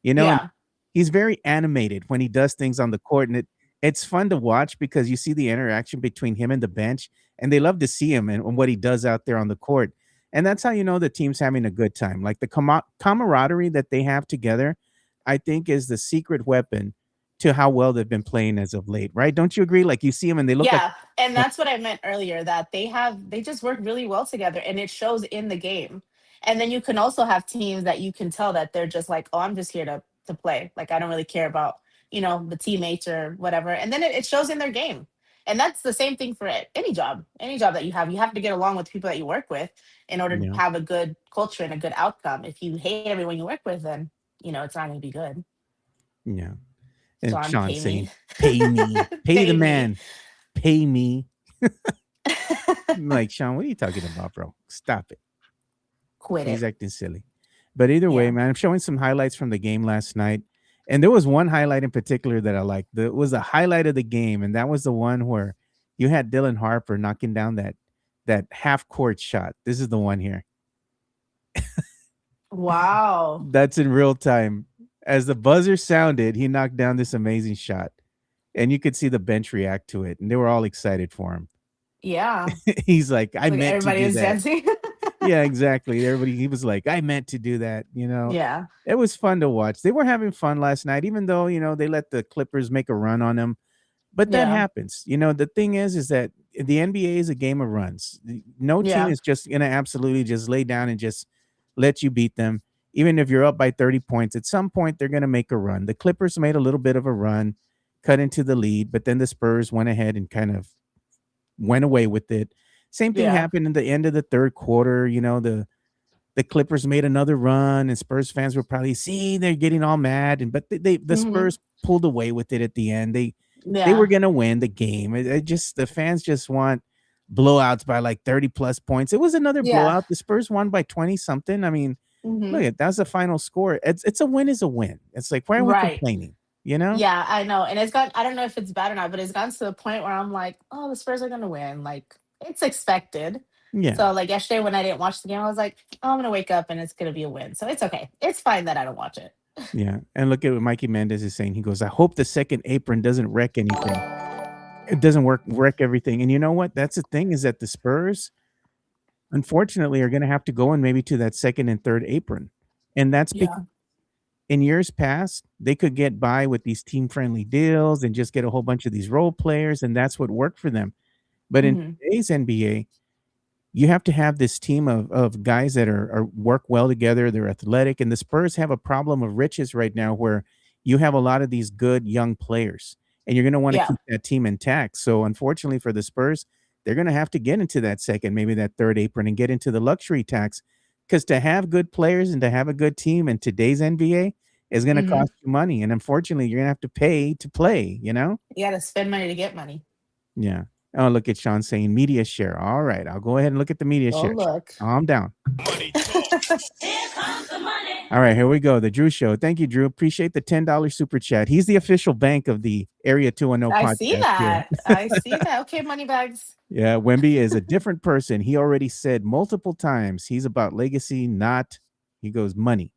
A: and
B: Yeah.
A: he's very animated when he does things on the court, and it's fun to watch because you see the interaction between him and the bench, and they love to see him and what he does out there on the court. And that's how you know the team's having a good time. Like the camaraderie that they have together, I think is the secret weapon to how well they've been playing as of late, right? Don't you agree? Like you see them and they look like
B: Yeah, and that's what I meant earlier, that they just work really well together and it shows in the game. And then you can also have teams that you can tell that they're just like, oh, I'm just here to play. Like I don't really care about, the teammates or whatever. And then it shows in their game. And that's the same thing for any job. Any job that you have to get along with people that you work with in order to
A: yeah,
B: have a good culture and a good outcome. If you hate everyone you work with, then it's not going to be good.
A: yeah. And
B: Sean,
A: Sean
B: pay
A: saying,
B: me.
A: pay me, pay the
B: Pay me.
A: man, pay me. I'm like, Sean, what are you talking about, bro? Stop it.
B: Quit
A: He's
B: it.
A: acting silly. But either way,
B: Yeah.
A: man, I'm showing some highlights from the game last night. And there was one highlight in particular that I liked. It was a highlight of the game, and that was the one where you had Dylan Harper knocking down that half court shot. This is the one here.
B: Wow.
A: That's in real time. As the buzzer sounded, he knocked down this amazing shot. And you could see the bench react to it, and they were all excited for him.
B: Yeah.
A: He's like, I
B: Like
A: meant to
B: everybody
A: do
B: was
A: that.
B: dancing.
A: Yeah, exactly. He was like, I meant to do that.
B: Yeah.
A: It was fun to watch. They were having fun last night, even though, they let the Clippers make a run on them. But that
B: Yeah.
A: happens. The thing is that the NBA is a game of runs. No team
B: Yeah.
A: is just going to absolutely just lay down and just let you beat them. Even if you're up by 30 points, at some point they're going to make a run. The Clippers made a little bit of a run, cut into the lead, but then the Spurs went ahead and kind of went away with it. Same thing
B: Yeah.
A: happened in the end of the third quarter. The Clippers made another run, and Spurs fans were probably they're getting all mad, but the Spurs pulled away with it at the end. They were
B: Yeah.
A: gonna win the game. The fans just want blowouts by like 30 plus points. It was another
B: Yeah.
A: blowout. The Spurs won by 20 something. I mean, look at that's the final score. It's a win is a win. It's like, why are we
B: Right.
A: complaining?
B: Yeah, I know. And I don't know if it's bad or not, but it's gotten to the point where I'm like, oh, the Spurs are gonna win. Like it's expected.
A: Yeah.
B: So like yesterday when I didn't watch the game, I was like, oh, I'm gonna wake up and it's gonna be a win. So it's okay. It's fine that I don't watch it.
A: Yeah. And look at what Mikey Mendez is saying. He goes, I hope the second apron doesn't wreck anything. It doesn't wreck everything. And you know what? That's the thing, is that the Spurs, unfortunately, are going to have to go in maybe to that second and third apron. And that's because
B: Yeah.
A: in years past, they could get by with these team-friendly deals and just get a whole bunch of these role players, and that's what worked for them. But in
B: Mhm.
A: today's NBA, you have to have this team of guys that are work well together. They're athletic, and the Spurs have a problem of riches right now, where you have a lot of these good young players, and you're going to want to
B: Yeah.
A: keep that team intact. So unfortunately for the Spurs, they're going to have to get into that second, maybe that third apron, and get into the luxury tax, because to have good players and to have a good team in today's NBA is going to
B: Mhm.
A: cost you money, and unfortunately, you're going to have to pay to play.
B: You gotta spend money to get money.
A: Yeah. Oh, look at Sean saying media share. All right, I'll go ahead and look at the media
B: Oh
A: share.
B: look.
A: Calm down.
C: Money talk.
H: Here comes the money.
A: All right, here we go. The Drew Show. Thank you, Drew. Appreciate the $10 super chat. He's the official bank of the Area 210
B: I see
A: podcast here.
B: that. I see that. Okay, money bags.
A: Yeah, Wemby is a different person. He already said multiple times he's about legacy, not, he goes, money.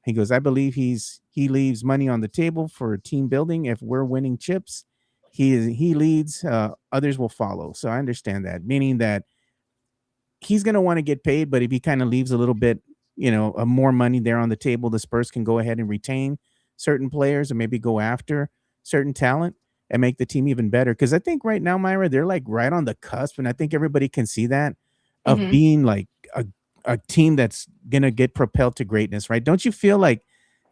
A: He goes, I believe he leaves money on the table for team building. If we're winning chips, he leads, others will follow. So I understand that, meaning that he's going to want to get paid, but if he kind of leaves a little bit, more money there on the table, the Spurs can go ahead and retain certain players or maybe go after certain talent and make the team even better. Because I think right now, Myra, they're like right on the cusp, and I think everybody can see that of being like a team that's gonna get propelled to greatness, right? Don't you feel like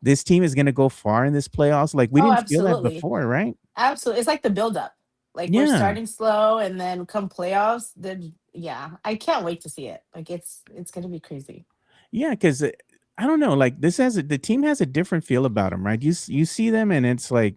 A: this team is gonna go far in this playoffs? Like we
B: Oh,
A: didn't feel that
B: absolutely.
A: before, right?
B: Absolutely. It's like the buildup. Like we're
A: Yeah.
B: starting slow and then come playoffs, then yeah, I can't wait to see it. Like it's gonna be crazy.
A: Yeah, because I don't know, like the team has a different feel about them, right? You see them and it's like,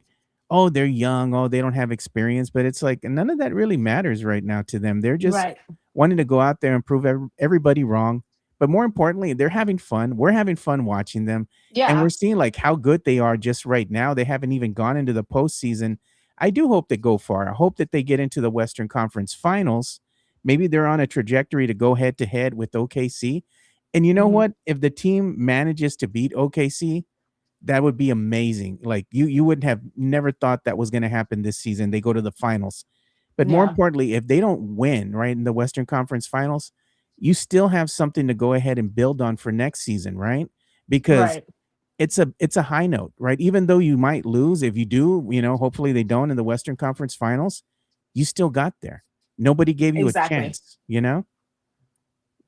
A: oh, they're young, oh, they don't have experience, but it's like none of that really matters right now to them. They're just
B: Right.
A: wanting to go out there and prove everybody wrong. But more importantly, they're having fun. We're having fun watching them, and we're
B: Yeah.
A: seeing like how good they are just right now. They haven't even gone into the postseason. I do hope they go far. I hope that they get into the Western Conference Finals. Maybe they're on a trajectory to go head to head with OKC. And you know
B: Hmm.
A: what? If the team manages to beat OKC, that would be amazing. Like you would have never thought that was going to happen this season. They go to the finals. But more
B: Yeah.
A: importantly, if they don't win, right, in the Western Conference Finals, you still have something to go ahead and build on for next season, right? Because
B: Right.
A: it's a high note, right? Even though you might lose, if you do, hopefully they don't in the Western Conference Finals, you still got there. Nobody gave you a
B: Exactly.
A: chance.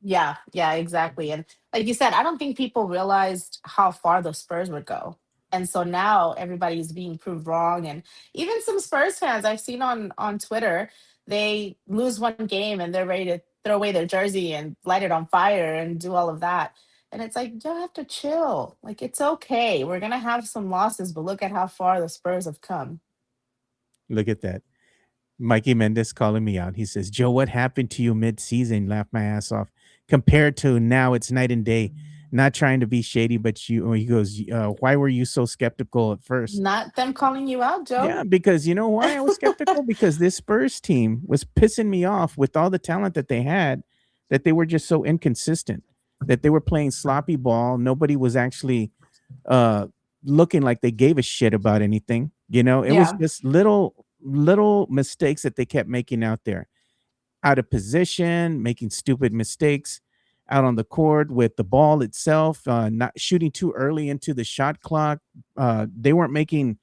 B: Yeah, yeah, exactly. And like you said, I don't think people realized how far the Spurs would go. And so now everybody's being proved wrong. And even some Spurs fans I've seen on Twitter, they lose one game and they're ready to throw away their jersey and light it on fire and do all of that. And it's like, you have to chill. Like it's okay. We're gonna have some losses, but look at how far the Spurs have come.
A: Look at that. Mikey Mendes calling me out. He says, Joe, what happened to you mid-season? Laughed my ass off. Compared to now, it's night and day. Not trying to be shady, but he goes, why were you so skeptical at first?
B: Not them calling you out, Joe.
A: Yeah, because you know why I was skeptical? Because this Spurs team was pissing me off with all the talent that they had, that they were just so inconsistent, that they were playing sloppy ball. Nobody was actually uh looking like they gave a shit about anything. It was
B: Yeah.
A: just little mistakes that they kept making out there, out of position, making stupid mistakes out on the court with the ball itself, not shooting too early into the shot clock. They weren't making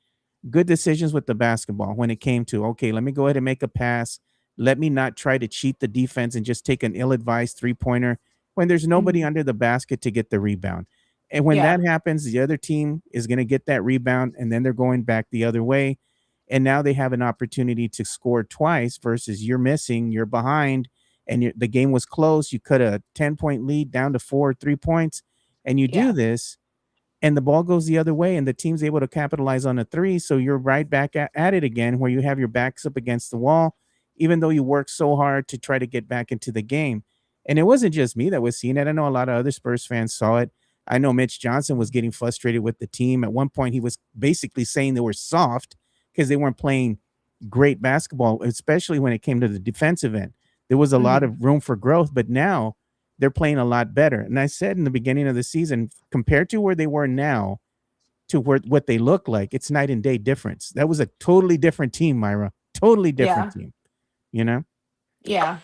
A: good decisions with the basketball when it came to, okay, let me go ahead and make a pass. Let me not try to cheat the defense and just take an ill-advised three-pointer when there's nobody
B: Mhm.
A: under the basket to get the rebound. And when
B: Yeah.
A: that happens, the other team is going to get that rebound and then they're going back the other way. And now they have an opportunity to score twice versus you're missing, you're behind, and the game was close. You cut a 10-point lead down to 3 points, and you do
B: Yeah.
A: this and the ball goes the other way and the team's able to capitalize on a three. So you're right back at it again where you have your backs up against the wall, even though you worked so hard to try to get back into the game. And it wasn't just me that was seeing it. I know a lot of other Spurs fans saw it. I know Mitch Johnson was getting frustrated with the team. At one point, he was basically saying they were soft because they weren't playing great basketball, especially when it came to the defensive end. There was a lot
B: Mhm.
A: of room for growth, but now they're playing a lot better. And I said in the beginning of the season, compared to where they were now to what they look like, it's night and day difference. That was a totally different team, Myra. Totally different
B: Yeah.
A: team. You know,
B: Yeah.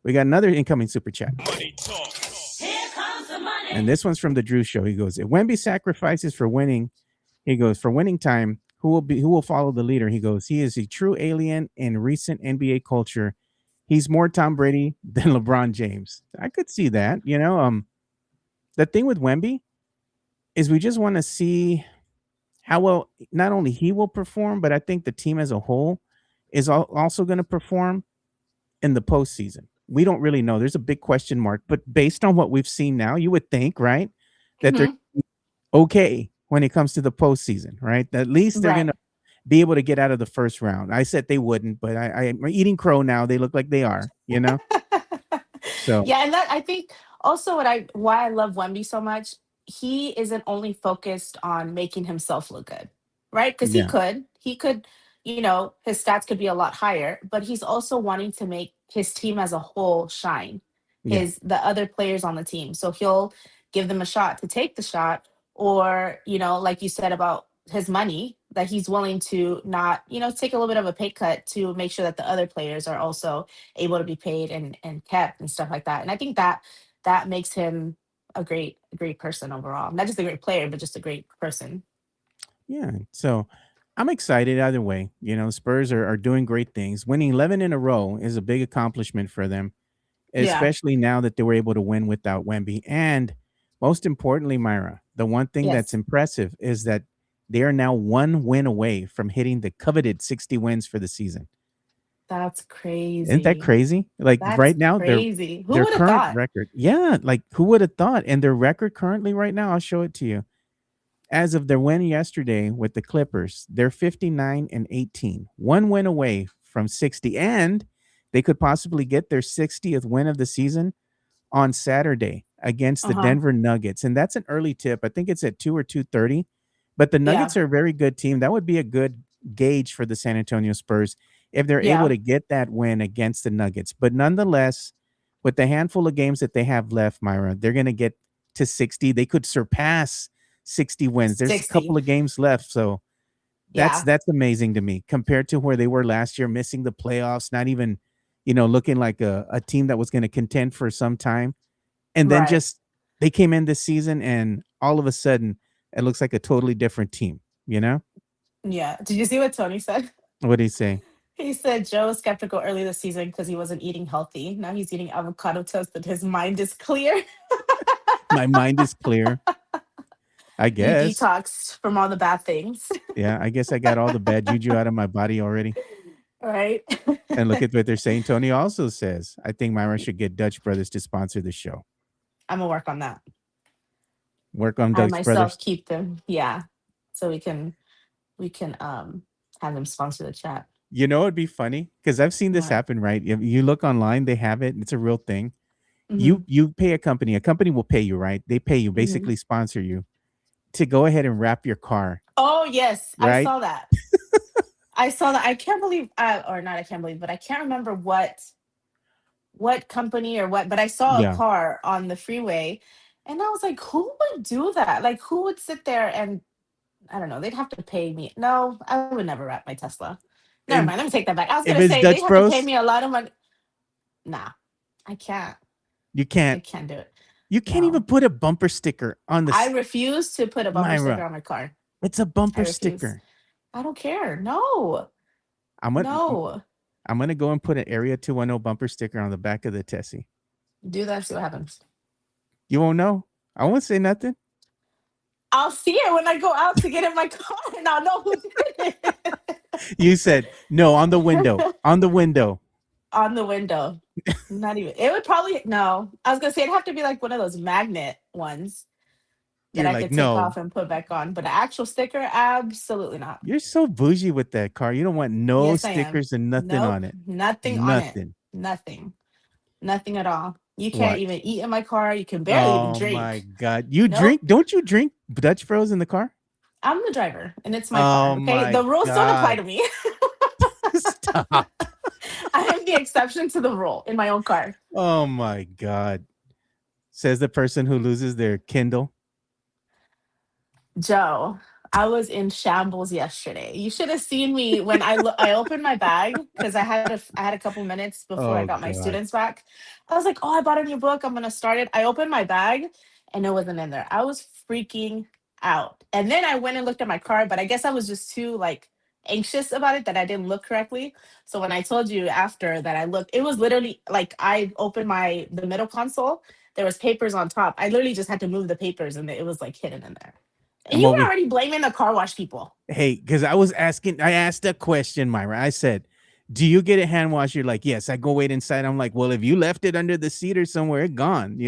A: we got another incoming super chat.
C: Money talk. Here comes the money.
A: And this one's from the Drew Show. He goes, if Wemby sacrifices for winning, he goes, for winning time, who will follow the leader? He goes, he is a true alien in recent NBA culture. He's more Tom Brady than LeBron James. I could see that. The thing with Wemby is we just want to see how well not only he will perform, but I think the team as a whole is also going to perform in the postseason. We don't really know. There's a big question mark, but based on what we've seen now, you would think, right, that they're
B: Mhm.
A: okay when it comes to the postseason, right? At least they're going
B: Right.
A: to be able to get out of the first round. I said they wouldn't, but I'm eating crow now. They look like they are. So
B: Yeah, and that I think also why I love Wemby so much, he isn't only focused on making himself look good, right? Because
A: Yeah.
B: he could, his stats could be a lot higher, but he's also wanting to make his team as a whole shine,
A: Yeah.
B: the other players on the team. So he'll give them a shot to take the shot, or, like you said about his money, that he's willing to not, take a little bit of a pay cut to make sure that the other players are also able to be paid and kept and stuff like that. And I think that makes him a great person overall. Not just a great player, but just a great person.
A: Yeah. So I'm excited either way. Spurs are doing great things. Winning 11 in a row is a big accomplishment for them,
B: Yeah.
A: especially now that they were able to win without Wemby. And most importantly, Myra, the one thing that's
B: Yes.
A: impressive is that they are now 1 win away from hitting the coveted 60 wins for the season.
B: That's
A: Isn't that
B: crazy.
A: crazy? Like
B: That's
A: right now,
B: crazy. Who
A: their
B: would have
A: current
B: thought?
A: record. Yeah, like who would have thought? And their record currently right now, I'll show it to you. As of their win yesterday with the Clippers, they're 59-18, 1 win away from 60, and they could possibly get their 60th win of the season on Saturday against the
B: Uh-huh.
A: Denver Nuggets, and that's an early tip. I think it's at 2 or 2:30. But the
B: Yeah.
A: Nuggets are a very good team. That would be a good gauge for the San Antonio Spurs if they're able
B: Yeah.
A: to get that win against the Nuggets. But nonetheless, with the handful of games that they have left, Myra, they're going to get to 60. They could surpass 60 wins. There's a
B: 60.
A: couple of games left, so
B: Yeah.
A: that's amazing to me compared to where they were last year, missing the playoffs, not even, looking like a team that was going to contend for some time. And then
B: Right.
A: just they came in this season and all of a sudden it looks like a totally different team, you know?
B: Yeah. Did you see what Tony said?
A: What do you say?
B: He said Joe was skeptical early this season because he wasn't eating healthy. Now he's eating avocado toast, but his mind is clear.
A: My mind is clear. I
B: You
A: guess.
B: detoxed from all the bad things,
A: Yeah, I guess I got all the bad juju out of my body already.
B: right?
A: And look at what they're saying. Tony also says, I think Myra should get Dutch Brothers to sponsor the show.
B: I'm gonna work on that.
A: Work on
B: I
A: Dutch
B: myself
A: Brothers.
B: keep them. Yeah. So we can have them sponsor the chat.
A: It'd be funny because I've seen this
B: What?
A: happen, right? If you look online, they have it. It's a real thing.
B: Mhm.
A: You pay a company will pay you, right? They pay you,
B: Mhm.
A: basically sponsor you to go ahead and wrap your car,
B: Oh yes, I
A: right?
B: saw that. I saw that. I can't believe, or not. I can't believe, but I can't remember what company or what. But I saw a
A: Yeah.
B: car on the freeway, and I was like, who would do that? Like, who would sit there and I don't know? They'd have to pay me. No, I would never wrap my Tesla. Never
A: And
B: mind. Let me take that back. I was
A: if
B: gonna
A: it's
B: say they'd
A: Dutch
B: have to pay
A: Bros,
B: me a lot of money. Nah, I can't.
A: you
B: I
A: can't
B: can't do it.
A: you can't even
B: No,
A: put a bumper sticker on
B: I refuse to put a bumper sticker
A: Myra.
B: on my car.
A: It's a
B: I
A: bumper
B: refuse.
A: sticker.
B: I don't care. No,
A: I'm gonna
B: no.
A: I'm gonna go and put an Area 210 bumper sticker on the back of the Tessie.
B: Do that. See what happens.
A: You won't know. I won't say nothing.
B: I'll see it when I go out to get in my car, and I'll know who did it.
A: You said no on the window. On the window.
B: On the window. Not even. It would probably no. I was gonna say it'd have to be like one of those magnet ones that
A: You're
B: I
A: like,
B: could take
A: no.
B: off and put back on. But an actual sticker, absolutely not.
A: You're so bougie with that car. You don't want no
B: Yes, I am.
A: stickers and nothing
B: Nope,
A: on it.
B: nothing on it.
A: Nothing.
B: Nothing. Nothing at all. You can't
A: What?
B: even eat in my car. You can barely even
A: Oh my
B: drink.
A: God. You
B: Nope.
A: drink? Don't you drink Dutch Bros in the car?
B: I'm the driver, and it's my car.
A: Oh
B: Okay,
A: my
B: the rules don't apply
A: God.
B: to me.
A: Stop.
B: I am the exception to the rule in my own car.
A: Oh my God. Says the person who loses their Kindle.
B: Joe, I was in shambles yesterday. You should have seen me when I opened my bag because I had a couple minutes before I
A: Oh
B: got my
A: God.
B: students back. I was like, "Oh, I bought a new book. I'm gonna start it." I opened my bag, and it wasn't in there. I was freaking out. And then I went and looked at my car, but I guess I was just too anxious about it that I didn't look correctly. So when I told you after that I looked, it was literally like I opened the middle console. There was papers on top. I literally just had to move the papers, and it was hidden in there. And
A: I'm
B: you were
A: over.
B: already blaming the car wash people.
A: Hey, because I asked a question, Myra. I said, do you get it hand washed? You're like, yes. I go wait inside. I'm like, well, if you left it under the seat or somewhere, it's gone,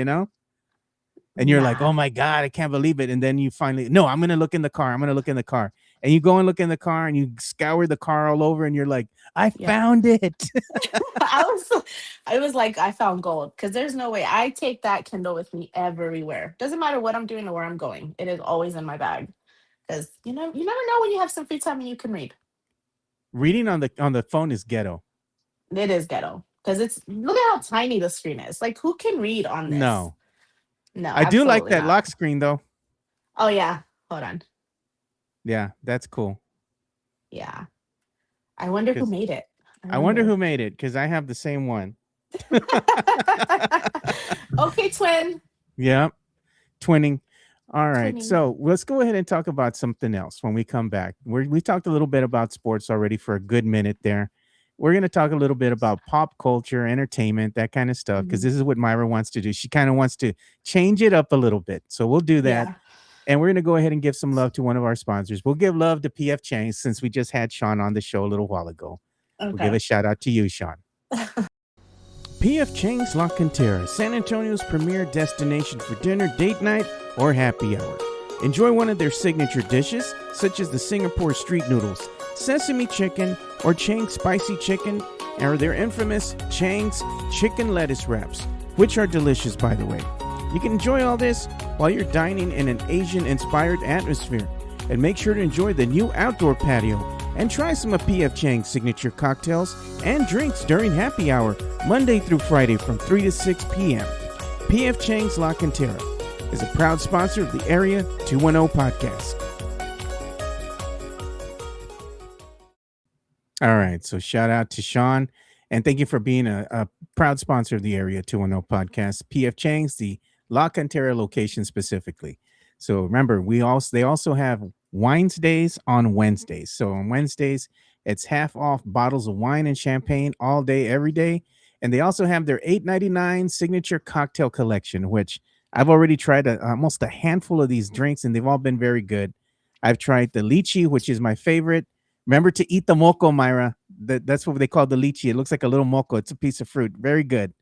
A: And you're like,
B: Nah.
A: oh my God, I can't believe it. And then you finally, no, I'm going to look in the car. I'm going to look in the car. and you go and look in the car and you scour the car all over and you're like, I
B: Yeah.
A: found it.
B: I was like, I found gold because there's no way I take that Kindle with me everywhere. Doesn't matter what I'm doing or where I'm going. It is always in my bag because you never know when you have some free time and you can read.
A: Reading on the phone is ghetto.
B: It is ghetto because look at how tiny the screen is. Like, who can read on this?
A: No.
B: No,
A: I do like
B: absolutely
A: that
B: not.
A: lock screen though.
B: Oh yeah, hold on.
A: Yeah, that's cool.
B: Yeah, I wonder who
A: 'Cause
B: made it.
A: I wonder who made it because I have the same one.
B: Okay, twin.
A: Yeah, twinning. All right,
B: Twinning.
A: so let's go ahead and talk about something else when we come back. We talked a little bit about sports already for a good minute there. We're going to talk a little bit about pop culture, entertainment, that kind of stuff, because
B: Mhm.
A: this is what Myra wants to do. She kind of wants to change it up a little bit. So we'll do that.
B: Yeah.
A: And we're going to go ahead and give some love to one of our sponsors. We'll give love to PF Chang's since we just had Sean on the show a little while ago. We'll give
B: Okay.
A: a shout out to you, Sean. PF Chang's La Cantera, San Antonio's premier destination for dinner, date night, or happy hour. Enjoy one of their signature dishes, such as the Singapore street noodles, sesame chicken, or Chang's spicy chicken, or their infamous Chang's chicken lettuce wraps, which are delicious, by the way. You can enjoy all this while you're dining in an Asian-inspired atmosphere. And make sure to enjoy the new outdoor patio and try some of PF Chang's signature cocktails and drinks during happy hour, Monday through Friday from 3 to 6 p.m. PF Chang's La Cantera is a proud sponsor of the Area 210 podcast. All right, so shout out to Sean, and thank you for being a proud sponsor of the Area 210 podcast. PF Chang's, the La Cantera location specifically. So remember, they also have Wines Days on Wednesdays. So on Wednesdays, it's half off bottles of wine and champagne all day, every day. And they also have their $8.99 signature cocktail collection, which I've already tried almost a handful of these drinks, and they've all been very good. I've tried the lychee, which is my favorite. Remember to eat the moco, Myra. That's what they call the lychee. It looks like a little moco. It's a piece of fruit. Very good.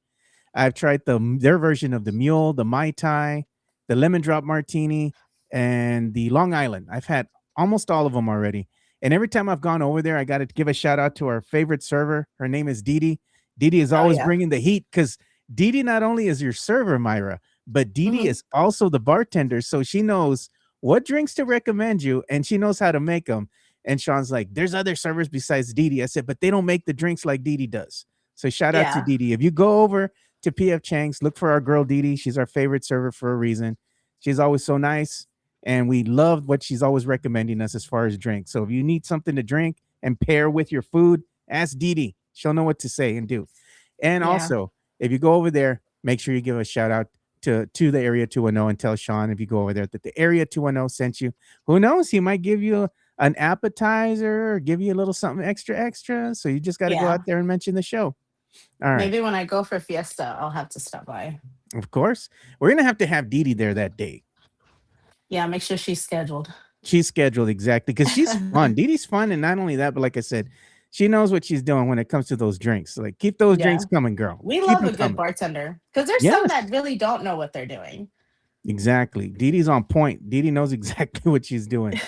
A: I've tried their version of the mule, the Mai Tai, the lemon drop martini, and the Long Island. I've had almost all of them already. And every time I've gone over there, I got to give a shout out to our favorite server. Her name is Didi. Didi is always bringing the heat because Didi not only is your server, Myra, but Didi is also the bartender. So she knows what drinks to recommend you, and she knows how to make them. And Sean's like, there's other servers besides Didi. I said, but they don't make the drinks like Didi does. So shout out to Didi. If you go over to PF Chang's, look for our girl Didi. She's our favorite server for a reason. She's always so nice, and we love what she's always recommending us as far as drinks. So if you need something to drink and pair with your food, ask Didi. She'll know what to say and do. And also, if you go over there, make sure you give a shout out to the Area 210 and tell Sean, if you go over there, that the Area 210 sent you. Who knows? He might give you an appetizer or give you a little something extra. So you just got to go out there and mention the show. All right.
B: Maybe when I go for Fiesta, I'll have to stop by.
A: Of course. We're going to have Didi there that day.
B: Yeah, make sure she's scheduled.
A: She's scheduled, exactly, because she's fun. Didi's fun, and not only that, but like I said, she knows what she's doing when it comes to those drinks. Like, keep those drinks coming, girl.
B: We
A: Keep
B: love
A: them
B: a good
A: coming.
B: bartender because there's some that really don't know what they're doing.
A: Exactly. Didi's on point. Didi knows exactly what she's doing.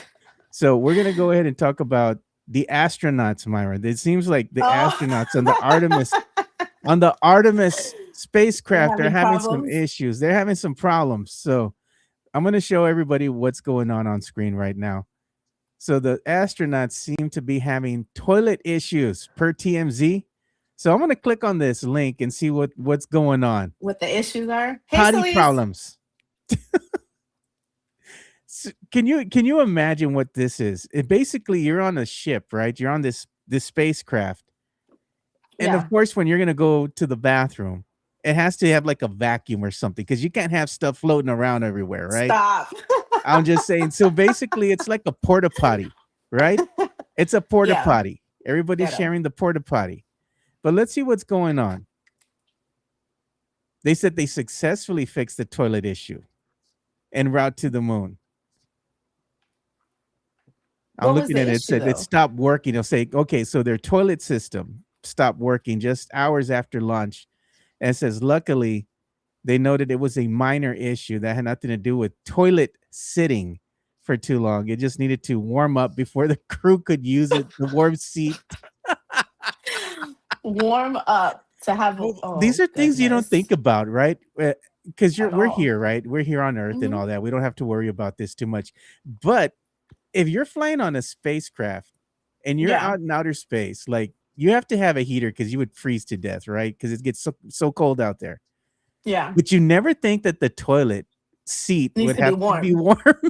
A: So we're going to go ahead and talk about the astronauts, Myra. It seems like the astronauts on the Artemis spacecraft, they're having some issues. They're having some problems. So I'm going to show everybody what's going on screen right now. So the astronauts seem to be having toilet issues per TMZ. So I'm going to click on this link and see what's going on.
B: What the issues are? Hey,
A: Potty
B: Celeste.
A: problems. So can you imagine what this is? Basically, you're on a ship, right? You're on this spacecraft. And of course, when you're going to go to the bathroom, it has to have like a vacuum or something because you can't have stuff floating around everywhere, right?
B: Stop.
A: I'm just saying. So basically, it's like a porta potty, right? It's a porta potty. Everybody's sharing the porta potty. But let's see what's going on. They said they successfully fixed the toilet issue en route to the moon. I'm looking at it. It said it stopped working. It'll say, okay, so their toilet system stopped working just hours after launch. And it says, luckily, they noted it was a minor issue that had nothing to do with toilet sitting. for too long. It just needed to warm up before the crew could use it. The warm seat.
B: Warm up to have.
A: These are things you don't think
B: Goodness.
A: about, right? Because
B: At
A: we're
B: all.
A: here, right? We're here on Earth and
B: Mhm.
A: all that. We don't have to worry about this too much. But if you're flying on a spacecraft and you're
B: Yeah.
A: out in outer space, like you have to have a heater because you would freeze to death, right? Because it gets so cold out there.
B: Yeah.
A: But you never think that the toilet seat
B: Needs
A: would
B: to be
A: have to be
B: warm.
A: warm.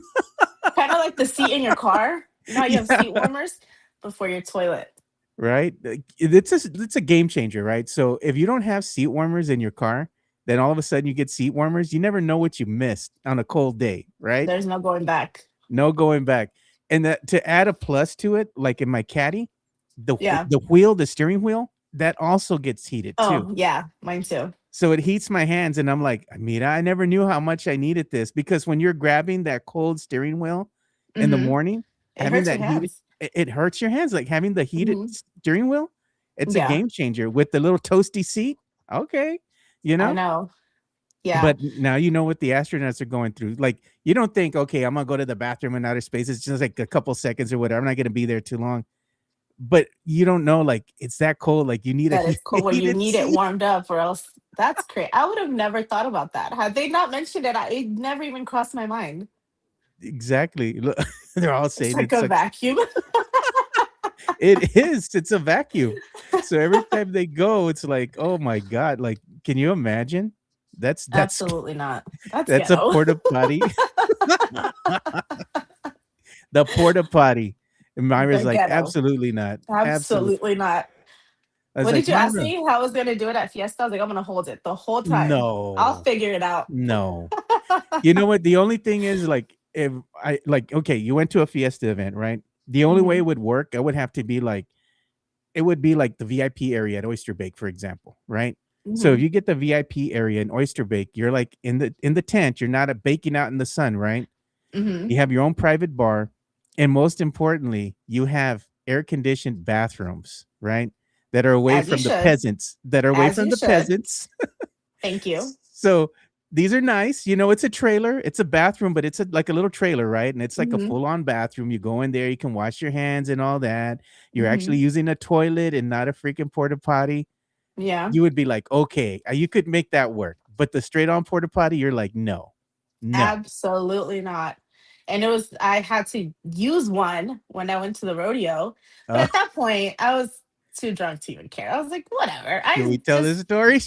B: Kind of like the seat in your car. You know how you have
A: Yeah.
B: seat warmers before your toilet.
A: Right? Like, it's a game changer, right? So if you don't have seat warmers in your car, then all of a sudden you get seat warmers. You never know what you missed on a cold day, right?
B: There's no going back.
A: No going back. And that to add a plus to it, like in my caddy,
B: Yeah.
A: the steering wheel, that also gets heated too.
B: Oh, yeah. Mine too.
A: So it heats my hands, and I'm like, Mira, I never knew how much I needed this because when you're grabbing that cold steering wheel in the
B: Mhm.
A: morning,
B: It
A: having
B: hurts your
A: that heated,
B: hands.
A: it hurts your hands. Like having the heated
B: Mhm.
A: steering wheel, it's a
B: Yeah.
A: game changer with the little toasty seat. Okay, you
B: I
A: know.
B: know. Yeah.
A: But now you know what the astronauts are going through. Like you don't think, okay, I'm gonna go to the bathroom in outer space. It's just like a couple seconds or whatever. I'm not gonna be there too long. But you don't know, like it's that cold. Like you need a
B: That is cool where you
A: heated
B: need it
A: seat.
B: warmed up, or else that's great. I would have never thought about that. Had they not mentioned it, it never even crossed my mind.
A: Exactly. Look, they're all
B: It's
A: saying
B: like
A: it's
B: a
A: like
B: vacuum.
A: it is. It's a vacuum. So every time they go, it's like, oh my god! Like, can you imagine? That's
B: Absolutely not. That's
A: that's a
B: ghetto.
A: porta potty. The porta potty. And Myra's
B: The
A: like,
B: ghetto.
A: absolutely not. Absolutely.
B: Absolutely not.
A: I was
B: What
A: like,
B: did you ask
A: Myra,
B: me? How I was gonna do it at Fiesta? I was like, I'm gonna hold it the whole time. I'll
A: no,
B: figure it out.
A: no. You know what? The only thing is, like, if I like, okay, you went to a Fiesta event, right? The only way it
B: Mhm.
A: would work, it would have to be like, it would be like the VIP area at Oyster Bake, for example, right? So if
B: Mhm.
A: you get the VIP area in Oyster Bake, you're like in the tent. You're not baking out in the sun, right?
B: Mhm.
A: You have your own private bar, and most importantly, you have air conditioned bathrooms, right? That are away
B: As you
A: from the
B: should.
A: peasants. That are away
B: As
A: from
B: you
A: the
B: should.
A: peasants.
B: Thank you.
A: So these are nice. You know, it's a trailer. It's a bathroom, but it's like a little trailer, right? And it's like a
B: Mhm.
A: full-on bathroom. You go in there, you can wash your hands and all that. You're actually
B: Mhm.
A: using a toilet and not a freaking porta potty.
B: Yeah.
A: You would be like, okay, you could make that work. But the straight-on porta potty, you're like, no, no.
B: Absolutely not. And I had to use one when I went to the rodeo. But
A: Uh,
B: at that point, I was too drunk to even care. I was like, whatever.
A: can we
B: I
A: tell
B: just
A: this story?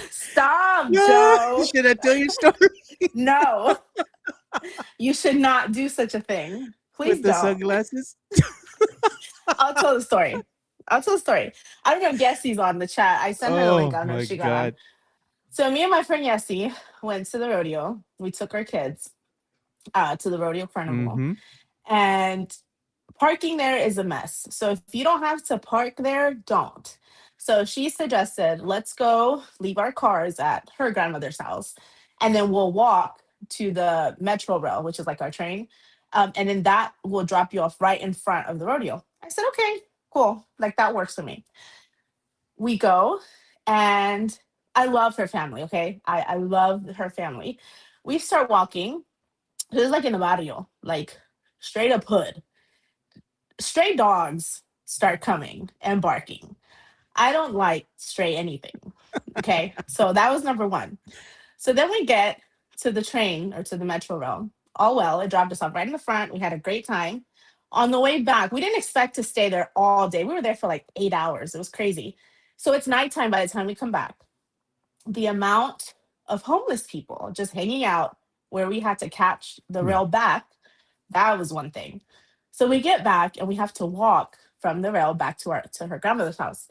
B: stop, Joe.
A: Should I tell your story
B: No, you should not do such a thing.
A: with
B: Please
A: the
B: don't.
A: sunglasses?
B: I'll tell the story. I'll tell the story. I don't know. Yessie's on the chat. I sent her the link.
A: Oh
B: I don't know if
A: my
B: she got on.
A: god.
B: So me and my friend Yessie went to the rodeo. We took our kids to the rodeo carnival,
A: Mm-hmm.
B: and parking there is a mess. So if you don't have to park there, don't. So she suggested, let's go leave our cars at her grandmother's house, and then we'll walk to the Metro Rail, which is like our train. And then that will drop you off right in front of the rodeo. I said, okay, cool. Like that works for me. We go, and I love her family. Okay. I love her family. We start walking. It was like in a barrio, like straight up hood. Stray dogs start coming and barking. I don't like stray anything. Okay. So that was number one. So then we get to the train or to the Metro Rail. All well, it dropped us off right in the front. We had a great time. On the way back, we didn't expect to stay there all day. We were there for like 8 hours. It was crazy. So it's nighttime by the time we come back. The amount of homeless people just hanging out where we had to catch the
A: No.
B: rail back, that was one thing. So we get back and we have to walk from the rail back to her grandmother's house.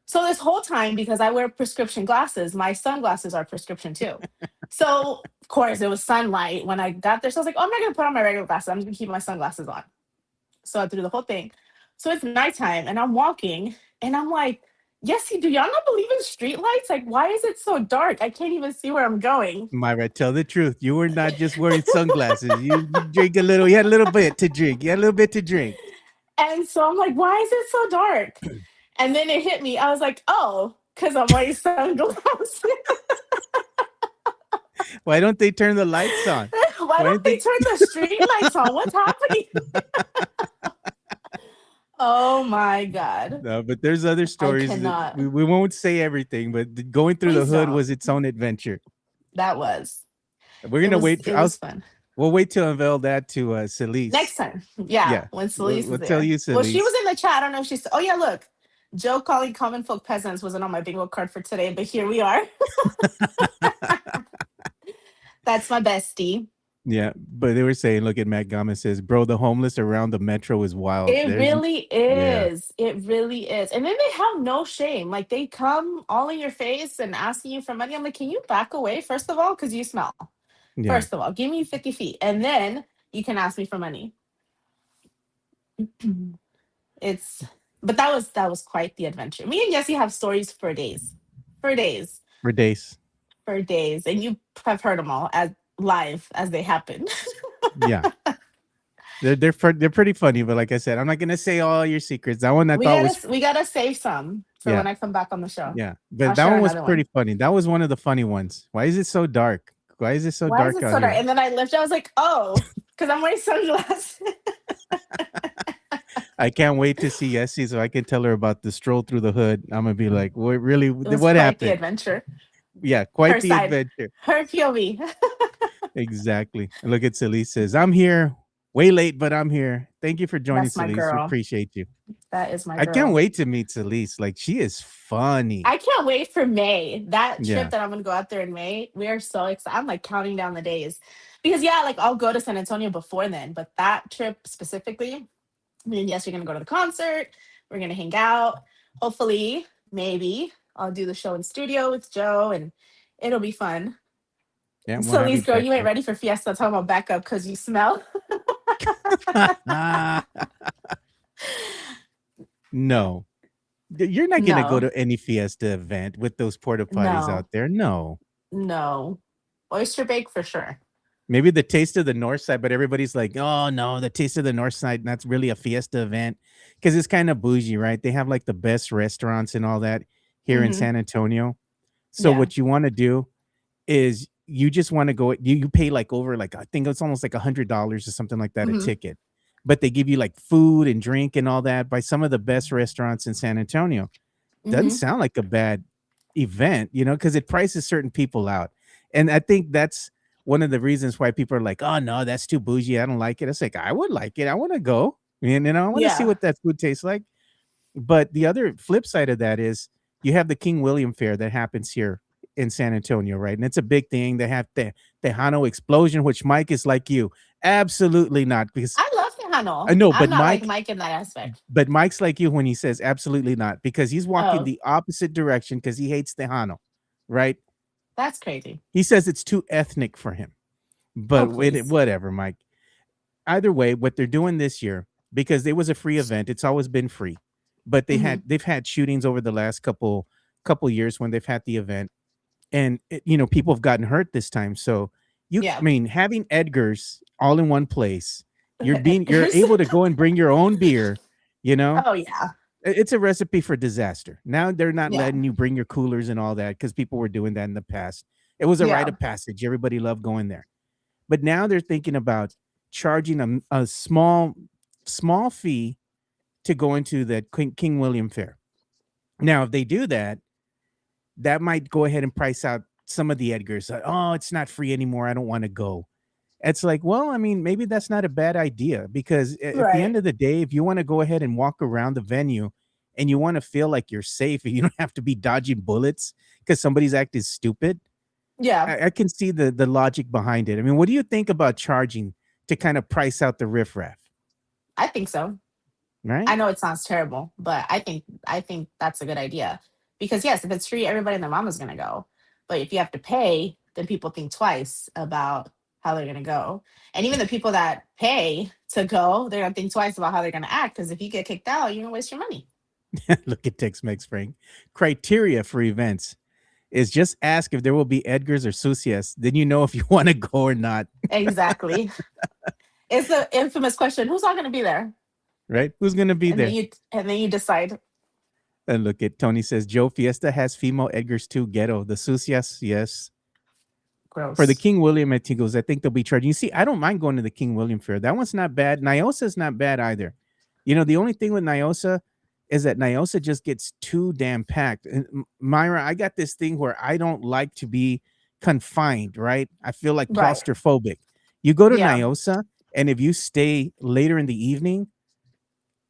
B: So this whole time, because I wear prescription glasses, my sunglasses are prescription too. So of course it was sunlight when I got there. So I was like, oh, I'm not gonna put on my regular glasses. I'm just gonna keep my sunglasses on. So I threw the whole thing. So it's nighttime and I'm walking and I'm like, Yessie, do y'all not believe in street lights? Like, why is it so dark? I can't even see where I'm going.
A: Myra, tell the truth. You were not just wearing sunglasses. You drink a little. You had a little bit to drink. You had a little bit to drink.
B: And so I'm like, why is it so dark? And then it hit me. I was like, oh, because I'm wearing sunglasses.
A: Why don't they turn the lights on?
B: Why don't they turn the street lights on? What's happening? Oh my God.
A: No, but there's other stories that
B: cannot.
A: we won't say everything, but going through the
B: Please
A: hood
B: don't.
A: was its own adventure.
B: That was.
A: We're gonna wait.
B: It was fun.
A: We'll wait to unveil that to Celise.
B: Next time. Yeah.
A: Yeah.
B: When Celise
A: We'll
B: is
A: tell
B: there.
A: you,
B: Well, she
A: Celise.
B: was in the chat. I don't know if she's. Oh, yeah, look. Joe calling common folk peasants wasn't on my bingo card for today, but here we are. That's my bestie.
A: Yeah, but they were saying, look at Matt Gomez says, bro, the homeless around the metro is wild.
B: It really is. It really is. And then they have no shame. Like they come all in your face and asking you for money. I'm like, can you back away, first of all? Because you smell.
A: Yeah.
B: First of all, give me 50 feet. And then you can ask me for money. But that was quite the adventure. Me and Jesse have stories for days. For days.
A: For days.
B: For days. And you have heard them all as live as they happen.
A: Yeah. They're pretty funny, but like I said, I'm not gonna say all your secrets. That one
B: we gotta save some for when I come back on the show.
A: Yeah, but that one was pretty funny. That was one of the funny ones. Why is it so dark? Why is it so dark out here?
B: And then I lifted. I was like, oh, because I'm wearing sunglasses.
A: I can't wait to see Essie so I can tell her about the stroll through the hood. I'm gonna be like, what really? What happened?
B: The adventure.
A: Yeah, quite the adventure.
B: Her POV.
A: Exactly. Look at Celise says, I'm here. Way late, but I'm here. Thank you for joining, Celise. We appreciate you.
B: That is my girl.
A: I can't wait to meet Celise. Like, she is funny.
B: I can't wait for May. That trip that I'm going to go out there in May, we are so excited. I'm like counting down the days. Because, like I'll go to San Antonio before then. But that trip specifically, yes, we're going to go to the concert. We're going to hang out. Hopefully, maybe I'll do the show in studio with Joe. And it'll be fun. Yeah, Celise, girl, you ain't ready for Fiesta. Talking about backup because you smell.
A: No, you're not gonna go to any Fiesta event with those porta potties out there. No,
B: oyster bake for sure.
A: Maybe the Taste of the North Side, but everybody's like, oh no, the Taste of the North Side, that's really a Fiesta event because it's kind of bougie, right? They have like the best restaurants and all that here in San Antonio. So what you want to do is you just want to go, you pay like over, like I think it's almost like $100 or something like that, a ticket, but they give you like food and drink and all that by some of the best restaurants in San Antonio. Doesn't sound like a bad event, because it prices certain people out. And I think that's one of the reasons why people are like, oh no, that's too bougie, I don't like it. It's like, I would like it. I want to go, and I want to see what that food tastes like. But the other flip side of that is you have the King William Fair that happens here in San Antonio, right? And it's a big thing. They have the Tejano Explosion, which Mike is like you. Absolutely not. Because
B: I love Tejano.
A: I know,
B: but I'm not like Mike in that aspect.
A: But Mike's like you when he says absolutely not, because he's walking the opposite direction because he hates Tejano, right?
B: That's crazy.
A: He says it's too ethnic for him. But whatever, Mike. Either way, what they're doing this year, because it was a free event, it's always been free. But they've had shootings over the last couple years when they've had the event. And people have gotten hurt this time. So I mean, having Edgar's all in one place, you're able to go and bring your own beer,
B: Oh yeah.
A: It's a recipe for disaster. Now they're not letting you bring your coolers and all that because people were doing that in the past. It was a rite of passage. Everybody loved going there. But now they're thinking about charging a small fee to go into the King William Fair. Now, if they do that, that might go ahead and price out some of the Edgars. Oh, it's not free anymore. I don't want to go. It's like, well, I mean, maybe that's not a bad idea because at the end of the day, if you want to go ahead and walk around the venue and you want to feel like you're safe and you don't have to be dodging bullets because somebody's acting stupid. Yeah, I can see the logic behind it. I mean, what do you think about charging to kind of price out the riffraff?
B: I think so.
A: Right.
B: I know it sounds terrible, but I think that's a good idea. Because yes, if it's free, everybody and their mama's gonna go. But if you have to pay, then people think twice about how they're gonna go. And even the people that pay to go, they're gonna think twice about how they're gonna act. Because if you get kicked out, you're gonna waste your money.
A: Look at Tex-Mex, Frank. Criteria for events is just ask if there will be Edgars or Sucias. Then you know if you want to go or not.
B: Exactly. It's the infamous question: who's all gonna be there?
A: Right? Who's gonna be there?
B: And then you decide.
A: And look at Tony says, Joe, Fiesta has female Edgars too. Ghetto. The Sucias, yes. For the
B: Gross.
A: King William at Tigos, I think they'll be charging. You see, I don't mind going to the King William Fair. That one's not bad. NIOSA's not bad either. You know, the only thing with NIOSA is that NIOSA just gets too damn packed. And Myra, I got this thing where I don't like to be confined, right? I feel like
B: Right.
A: claustrophobic. You go to
B: Yeah.
A: NIOSA, and if you stay later in the evening,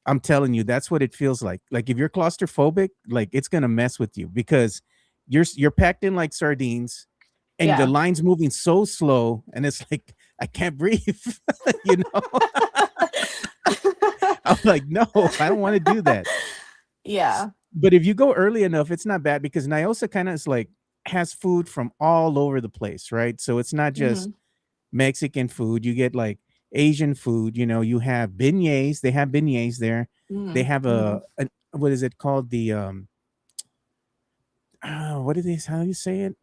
A: I'm telling you, that's what it feels like. Like if you're claustrophobic, like it's gonna mess with you because you're packed in like sardines, and the
B: Yeah.
A: line's moving so slow, and it's like I can't breathe. You know, I'm like, no, I don't want to do that.
B: Yeah.
A: But if you go early enough, it's not bad because NIOSA kind of is like has food from all over the place, right? So it's not just
B: Mhm.
A: Mexican food. You get like Asian food. You know, you have beignets. They have beignets there. They have
B: Mhm.
A: what is it called? The what is this? How do you say it?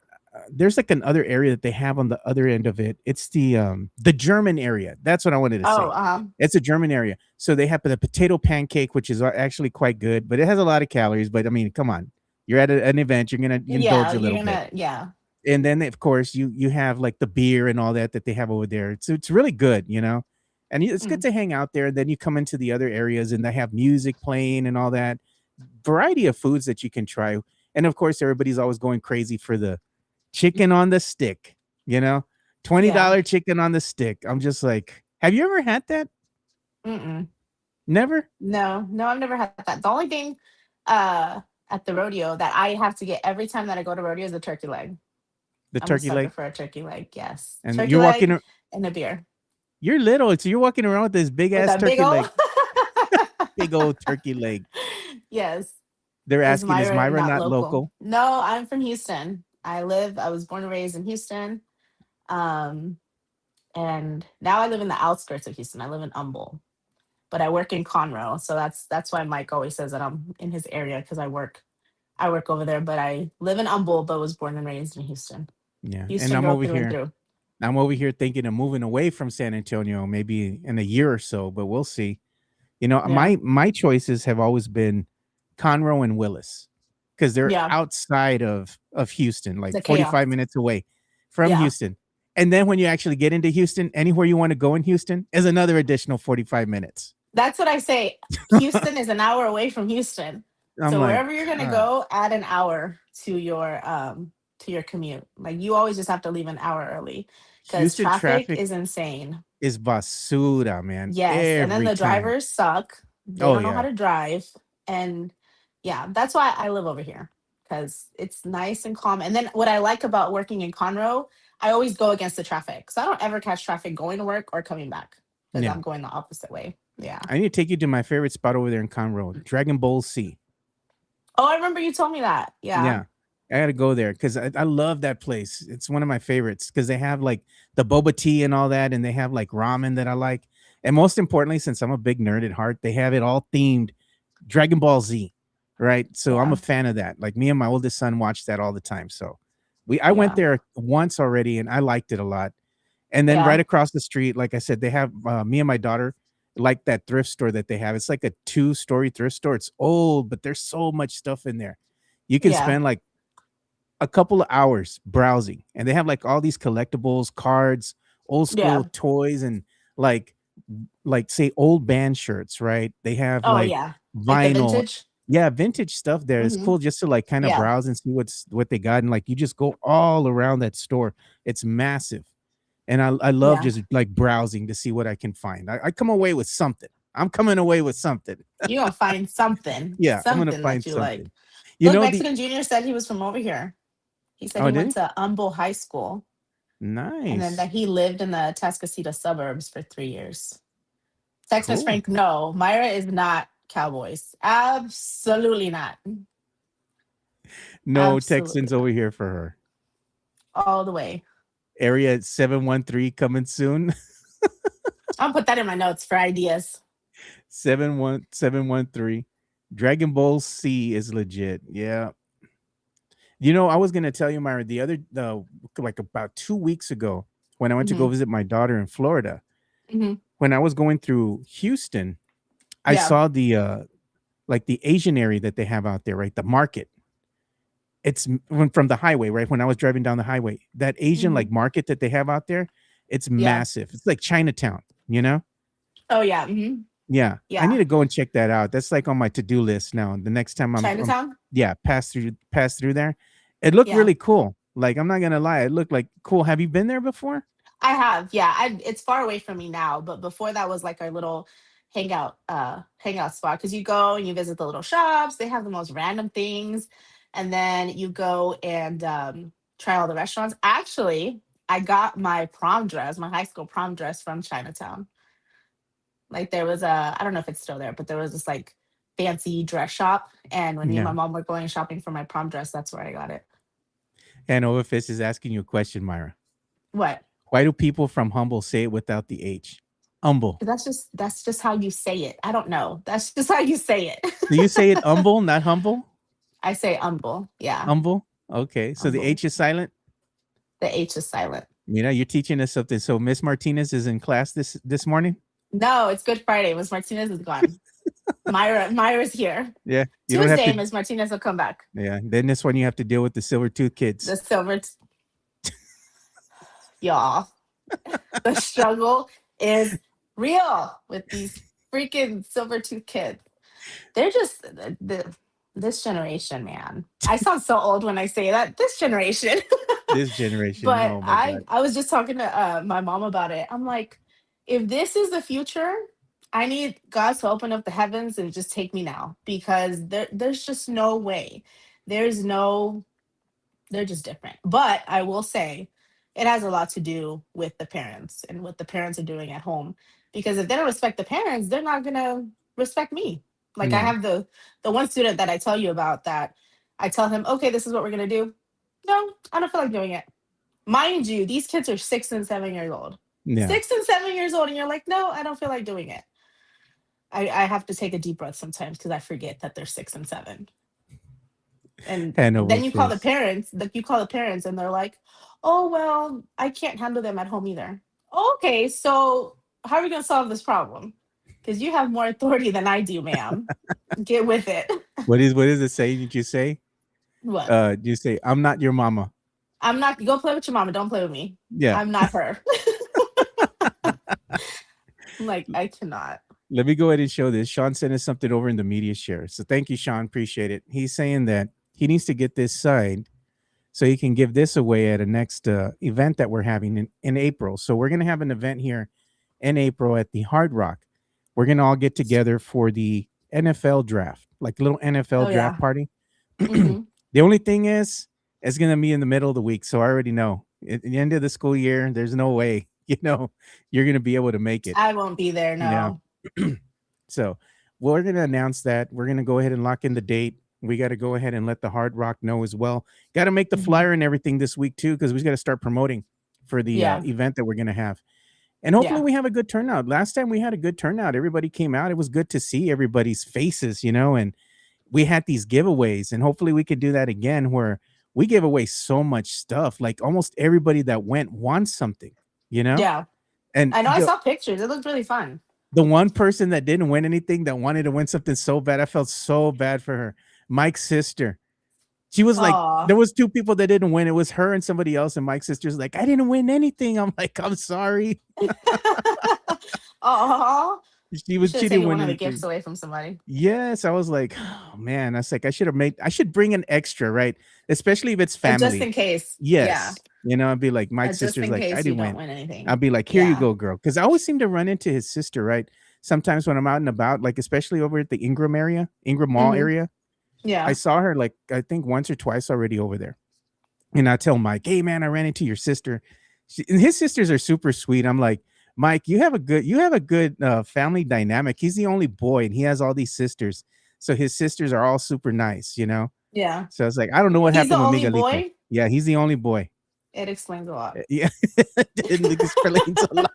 A: There's like another area that they have on the other end of it. It's the German area. That's what I wanted to
B: Oh,
A: say. It's a German area. So they have the potato pancake, which is actually quite good, but it has a lot of calories. But I mean, come on, you're at an event, you're gonna
B: yeah,
A: indulge a
B: you're
A: little bit.
B: gonna, yeah.
A: And then of course you have like the beer and all that they have over there. It's really good, you know. And it's good
B: Mm.
A: to hang out there. And then you come into the other areas and they have music playing and all that variety of foods that you can try. And of course, everybody's always going crazy for the chicken on the stick, you know, $20
B: Yeah.
A: chicken on the stick. I'm just like, have you ever had that?
B: Mm-mm.
A: Never?
B: No, I've never had that. The only thing at the rodeo that I have to get every time that I go to rodeo is a turkey leg.
A: The
B: I'm a
A: turkey
B: sucker
A: leg?
B: for a turkey leg. Yes.
A: And
B: Turkey
A: you're
B: leg
A: walking,
B: and a beer
A: you're little, so you're walking around with this big
B: with
A: ass
B: that big
A: turkey leg,
B: old.
A: big old turkey leg.
B: Yes.
A: They're
B: Is
A: asking, is
B: Myra
A: Myra
B: not
A: not
B: local?
A: local?
B: No, I'm from Houston. I was born and raised in Houston. Um, and now I live in the outskirts of Houston. I live in Humble, but I work in Conroe. So that's why Mike always says that I'm in his area because I work over there, but I live in Humble, but was born and raised in Houston.
A: Yeah. And
B: Houston girl through and through.
A: I'm over here thinking of moving away from San Antonio maybe in a year or so, but we'll see. You know,
B: Yeah.
A: my choices have always been Conroe and Willis because they're
B: Yeah.
A: outside of Houston, like
B: The
A: 45
B: chaos.
A: minutes away from
B: Yeah.
A: Houston. And then when you actually get into Houston, anywhere you want to go in Houston is another additional 45 minutes.
B: That's what I say. Houston is an hour away from Houston.
A: I'm
B: So
A: like,
B: wherever you're gonna
A: "Ah."
B: go, add an hour to your commute. Like you always just have to leave an hour early because
A: Houston
B: traffic
A: traffic
B: is insane.
A: is basura, man.
B: Yes. And then
A: Every
B: the
A: time.
B: drivers suck. They
A: Oh
B: don't know how
A: yeah.
B: to drive. And yeah, that's why I live over here. Because it's nice and calm. And then what I like about working in Conroe, I always go against the traffic. So I don't ever catch traffic going to work or coming back because
A: Yeah.
B: I'm going the opposite way. Yeah.
A: I need to take you to my favorite spot over there in Conroe, Dragon Bowl C.
B: Oh, I remember you told me that. Yeah.
A: Yeah. I gotta go there because I love that place. It's one of my favorites because they have like the boba tea and all that, and they have like ramen that I like. And most importantly, since I'm a big nerd at heart, they have it all themed Dragon Ball Z, right? So I'm
B: Yeah.
A: a fan of that. Like me and my oldest son watch that all the time. So I went
B: Yeah.
A: there once already and I liked it a lot. And then
B: Yeah.
A: right across the street, like I said, they have me and my daughter like that thrift store that they have. It's like a 2-story thrift store. It's old, but there's so much stuff in there. You can
B: Yeah.
A: spend like a couple of hours browsing, and they have like all these collectibles, cards, old
B: Yeah.
A: school toys, and like say old band shirts, right? They have
B: Oh,
A: like
B: yeah. Like the
A: vinyl,
B: vintage.
A: yeah, vintage stuff there. It's
B: Hmm.
A: cool just to like kind of
B: Yeah.
A: browse and see what they got, and like you just go all around that store. It's massive, and I love
B: Yeah.
A: just like browsing to see what I can find. I come away with something. I'm coming away with something.
B: You're going to find something.
A: Yeah, I'm gonna
B: Something
A: find
B: that you like.
A: something. You
B: Look,
A: know
B: Mexican Junior said he was from over here. He said
A: Oh,
B: he
A: did
B: went
A: he?
B: to Humble High School and then
A: Nice,
B: that he lived in the Tascasita suburbs for 3 years. Texas
A: cool.
B: Frank, no, Myra is not Cowboys. Absolutely not.
A: No
B: Absolutely
A: Texans
B: not.
A: over here for her.
B: All the way.
A: Area 713 coming soon.
B: I'll put that in my notes for ideas.
A: 713. Dragon Ball C is legit. Yeah. You know, I was gonna tell you, Myra, like about 2 weeks ago, when I went to go
B: Hmm.
A: visit my daughter in Florida,
B: Hmm.
A: when I was going through Houston, I
B: Yeah.
A: saw the like the Asian area that they have out there, right? The market. it's when from the highway, right? When I was driving down the highway, that Asian like market that they have out there, it's massive. It's like Chinatown, you know?
B: Oh yeah.
A: Yeah. I need
B: Yeah.
A: to go and check that out. That's like on my to-do list now. The next time I'm
B: Chinatown?
A: pass through there. It looked
B: Yeah.
A: really cool. Like, I'm not gonna lie, it looked like cool. Have you been there before?
B: I have. Yeah. It's far away from me now, but before that was like our little hangout spot, because you go and you visit the little shops. They have the most random things, and then you go and try all the restaurants. Actually, I got my high school prom dress from Chinatown. Like there was I don't know if it's still there, but there was this like fancy dress shop, and when me and
A: Yeah.
B: my mom were going shopping for my prom dress, that's where I got it.
A: And Overfist is asking you a question, Myra.
B: What?
A: Why do people from Humble say it without the H? Humble.
B: That's just how you say it. I don't know. That's just how you say it.
A: Do you say it humble, not humble?
B: I say humble. Yeah.
A: Humble. Okay. So the
B: Humble.
A: H is silent.
B: The H is silent.
A: You know, you're teaching us something. So Miss Martinez is in class this morning.
B: No, it's Good Friday. Miss Martinez is gone. Myra's here.
A: Yeah. You don't have
B: Tuesday,
A: to.
B: Miss Martinez will come back.
A: Yeah. Then this one you have to deal with the silver tooth kids.
B: The silver. Y'all, the struggle is real with these freaking silver tooth kids. They're just this generation, man. I sound so old when I say that. This generation.
A: This generation.
B: But
A: Oh my God.
B: I was just talking to my mom about it. I'm like, if this is the future, I need God to open up the heavens and just take me now, because there's just no way. They're just different. But I will say it has a lot to do with the parents and what the parents are doing at home. Because if they don't respect the parents, they're not gonna respect me. Like I
A: Yeah.
B: have the one student that I tell you about, that I tell him, okay, this is what we're gonna do. No, I don't feel like doing it. Mind you, these kids are 6 and 7 years old.
A: Yeah.
B: 6 and 7 years old, and you're like, no, I don't feel like doing it. I have to take a deep breath sometimes because I forget that they're 6 and 7. And then you call the parents, and they're like, oh, well, I can't handle them at home either. Okay, so how are we going to solve this problem? Because you have more authority than I do, ma'am. Get with it.
A: What is the saying that you say?
B: What?
A: You say, I'm not your mama.
B: I'm not. Go play with your mama. Don't play with me.
A: Yeah.
B: I'm not her. Like, I cannot.
A: Let me go ahead and show this. Sean sent us something over in the media share. So thank you, Sean. Appreciate it. He's saying that he needs to get this signed so he can give this away at a next event that we're having in April. So we're going to have an event here in April at the Hard Rock. We're going to all get together for the NFL draft, like a little NFL draft party.
B: Mhm.
A: The only thing is, it's going to be in the middle of the week. So I already know at the end of the school year, there's no way, you're going to be able to make it.
B: I won't be there. No.
A: Yeah. So we're going to announce that. We're going to go ahead and lock in the date. We got to go ahead and let the Hard Rock know as well. Got to make the flyer and everything this week too, because we got to start promoting for the event that we're going to have. And hopefully we have a good turnout. Last time we had a good turnout. Everybody came out. It was good to see everybody's faces, and we had these giveaways, and hopefully we could do that again where we gave away so much stuff. Like almost everybody that went won something,
B: Yeah.
A: And
B: I know, I saw pictures. It looked really fun.
A: the one person that didn't win anything that wanted to win something so bad, I felt so bad for her. Mike's sister. She was like, there was 2 people that didn't win. It was her and somebody else. And Mike's sister's like, I didn't win anything. I'm like, I'm sorry.
B: Oh,
A: She didn't win
B: one of the
A: anything.
B: gifts away from somebody.
A: Yes, I was like, oh man, I was like, I should bring an extra, right? Especially if it's family.
B: Just in case.
A: Yes. I'd be like, Mike's sister's like, I didn't win
B: anything.
A: I'd be like, here you go, girl. Because I always seem to run into his sister, right? Sometimes when I'm out and about, like especially over at the Ingram Mall area.
B: Yeah.
A: I saw her like I think once or twice already over there. And I tell Mike, hey man, I ran into your sister. And his sisters are super sweet. I'm like, Mike, you have a good family dynamic. He's the only boy and he has all these sisters. So his sisters are all super nice,
B: Yeah.
A: So I was like, I don't know what happened with Miguelito.
B: Boy?
A: Yeah, he's the only boy.
B: It explains a lot.
A: Yeah. It explains a lot.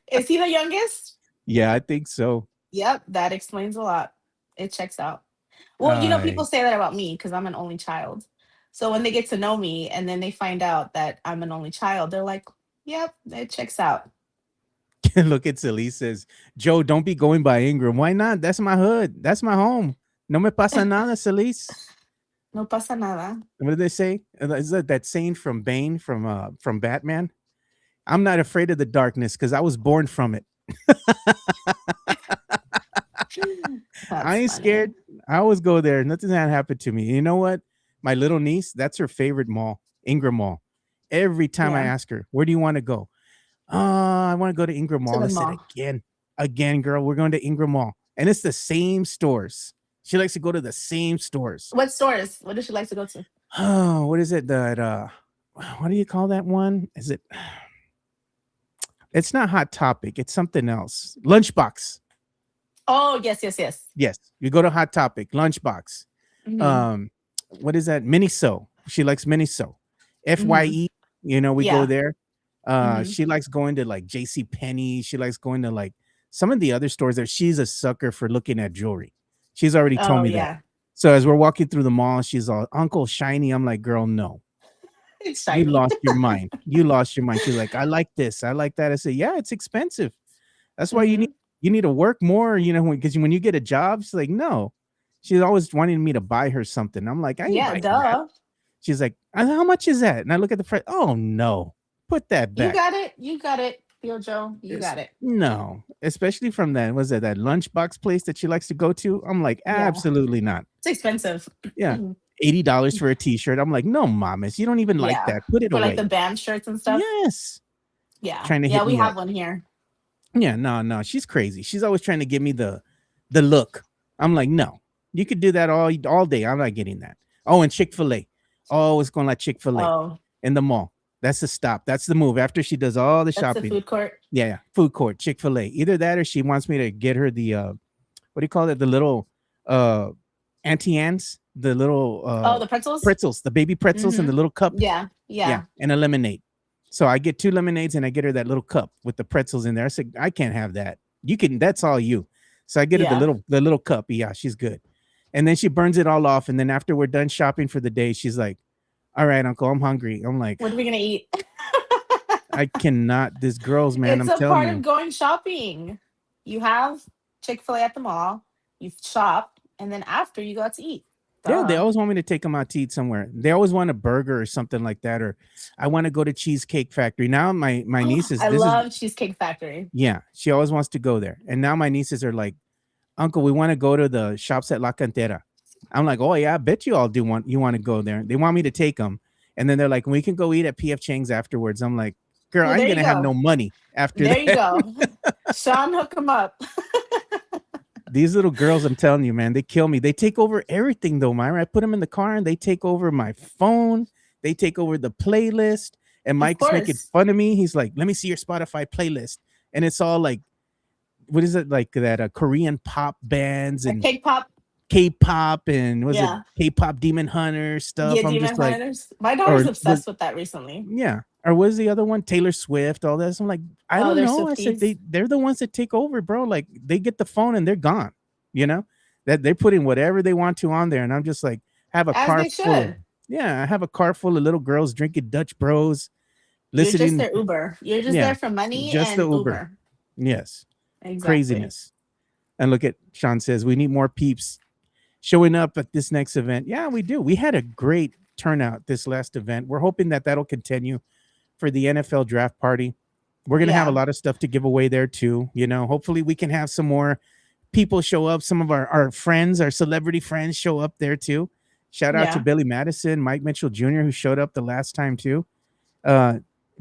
B: Is he the youngest?
A: Yeah, I think so.
B: Yep, that explains a lot. It checks out. Well, people say that about me because I'm an only child. So when they get to know me and then they find out that I'm an only child, they're like, yep, it checks out.
A: Look at Celie says, Joe, don't be going by Ingram. Why not? That's my hood. That's my home. No me pasa nada, Celise.
B: No pasa nada.
A: What did they say? Is that saying from Bane from Batman? I'm not afraid of the darkness because I was born from it. I
B: That's
A: ain't scared.
B: funny.
A: I always go there. Nothing that happened to me. You know what? My little niece, that's her favorite mall, Ingram Mall. Every time I
B: Yeah.
A: ask her, where do you want to go? I want to go to Ingram
B: To
A: Mall.
B: the
A: I said,
B: mall.
A: again, girl, we're going to Ingram Mall. And it's the same stores. She likes to go to the same stores.
B: What stores? What does she like to go to?
A: Oh, what is it that what do you call that one? Is it it's not Hot Topic, it's something else. Lunchbox.
B: Oh, yes.
A: Yes. You go to Hot Topic, Lunchbox.
B: Mhm.
A: What is that? Miniso. She likes Miniso.
B: Mhm.
A: FYE, we go
B: Yeah.
A: there.
B: Mhm.
A: She likes going to like JC Penney. She likes going to like some of the other stores there. She's a sucker for looking at jewelry. She's already told
B: Oh,
A: me that.
B: yeah.
A: So as we're walking through the mall, she's all Uncle Shiny. I'm like, girl, no.
B: It's
A: You
B: shiny.
A: lost your mind. You lost your mind. She's like, I like this. I like that. I said, yeah, it's expensive. That's why
B: Mhm.
A: you need to work more, because when you get a job, she's like, no. She's always wanting me to buy her something. I'm like, I ain't
B: Yeah,
A: buying that.
B: duh.
A: She's like, how much is that? And I look at the price. Oh no, put that
B: You
A: back.
B: got it. You got it. Yo, Joe, you got it.
A: No, especially from that, was it that lunchbox place that she likes to go to? I'm like,
B: Yeah.
A: absolutely not.
B: It's expensive.
A: Yeah. $80 for a t-shirt. I'm like, no, mamas, you don't even like
B: Yeah.
A: that. Put it
B: For
A: away.
B: like the band shirts and stuff.
A: Yes.
B: Yeah.
A: Trying to
B: Yeah,
A: hit
B: we
A: me
B: have
A: up.
B: one here.
A: Yeah, no, she's crazy. She's always trying to give me the look. I'm like, no, you could do that all day. I'm not getting that. Oh, and Chick-fil-A. Oh, it's going like Chick-fil-A
B: Oh,
A: in the mall. That's the stop. That's the move. After she does all the
B: that's the
A: shopping.
B: food court.
A: Yeah, food court, Chick-fil-A. Either that or she wants me to get her the what do you call it? The little Auntie Anne's, the little
B: Oh, the pretzels?
A: pretzels, the baby pretzels in the little cup.
B: Yeah.
A: Yeah, and a lemonade. So I get 2 lemonades and I get her that little cup with the pretzels in there. I said, I can't have that. You can, that's all you. So I get her
B: Yeah.
A: the little cup. Yeah, she's good. And then she burns it all off. And then after we're done shopping for the day, she's like, all right, Uncle, I'm hungry. I'm like,
B: What are we gonna eat?
A: I cannot. This girl's, man,
B: It's
A: I'm
B: a
A: telling
B: part
A: you.
B: of going shopping. You have Chick-fil-A at the mall, you shop, and then after you go out to eat.
A: Yeah, they
B: Duh.
A: always want me to take them out to eat somewhere. They always want a burger or something like that, or I want to go to Cheesecake Factory. Now my nieces,
B: I love Cheesecake Factory.
A: yeah, she always wants to go there. And now my nieces are like, Uncle, we want to go to the shops at La Cantera. I'm like, oh yeah, I bet you all want to go there. They want me to take them, and then they're like, we can go eat at PF Chang's afterwards. I'm like, girl,
B: Well,
A: I ain't
B: there you
A: gonna have
B: go.
A: no money after
B: There
A: that.
B: you go. Sean, hook him up.
A: These little girls, I'm telling you, man, they kill me. They take over everything, though, Myra. I put them in the car and they take over my phone. They take over the playlist. And Mike's making
B: course.
A: fun of me. He's like, let me see your Spotify playlist. And it's all like, what is it? Like that Korean pop bands and
B: K-pop.
A: K-pop and was
B: Yeah.
A: it K-pop Demon Hunter stuff?
B: Yeah,
A: I'm
B: Demon
A: just like,
B: Hunters. My daughter's
A: or
B: obsessed with that recently.
A: yeah. Or was the other one Taylor Swift? All that. So I'm like, I don't
B: they're
A: know. I said
B: Swifties.
A: they're the ones that take over, bro. Like they get the phone and they're gone. You know that they're putting whatever they want to on there, and I'm just like, have a
B: As
A: car
B: they
A: full.
B: should.
A: Yeah, I have a car full of little girls drinking Dutch Bros,
B: You're just
A: listening.
B: their Uber. You're just
A: Yeah,
B: there for money
A: just
B: and
A: the Uber.
B: Uber.
A: Yes,
B: Exactly.
A: craziness. And look at Sean says we need more peeps showing up at this next event. Yeah, we do. We had a great turnout this last event. We're hoping that that'll continue for the NFL draft party. We're gonna have a
B: Yeah.
A: lot of stuff to give away there too. Hopefully we can have some more people show up. Some of our friends, our celebrity friends, show up there too. Shout out to
B: Yeah.
A: Billy Madison, Mike Mitchell Jr., who showed up the last time too.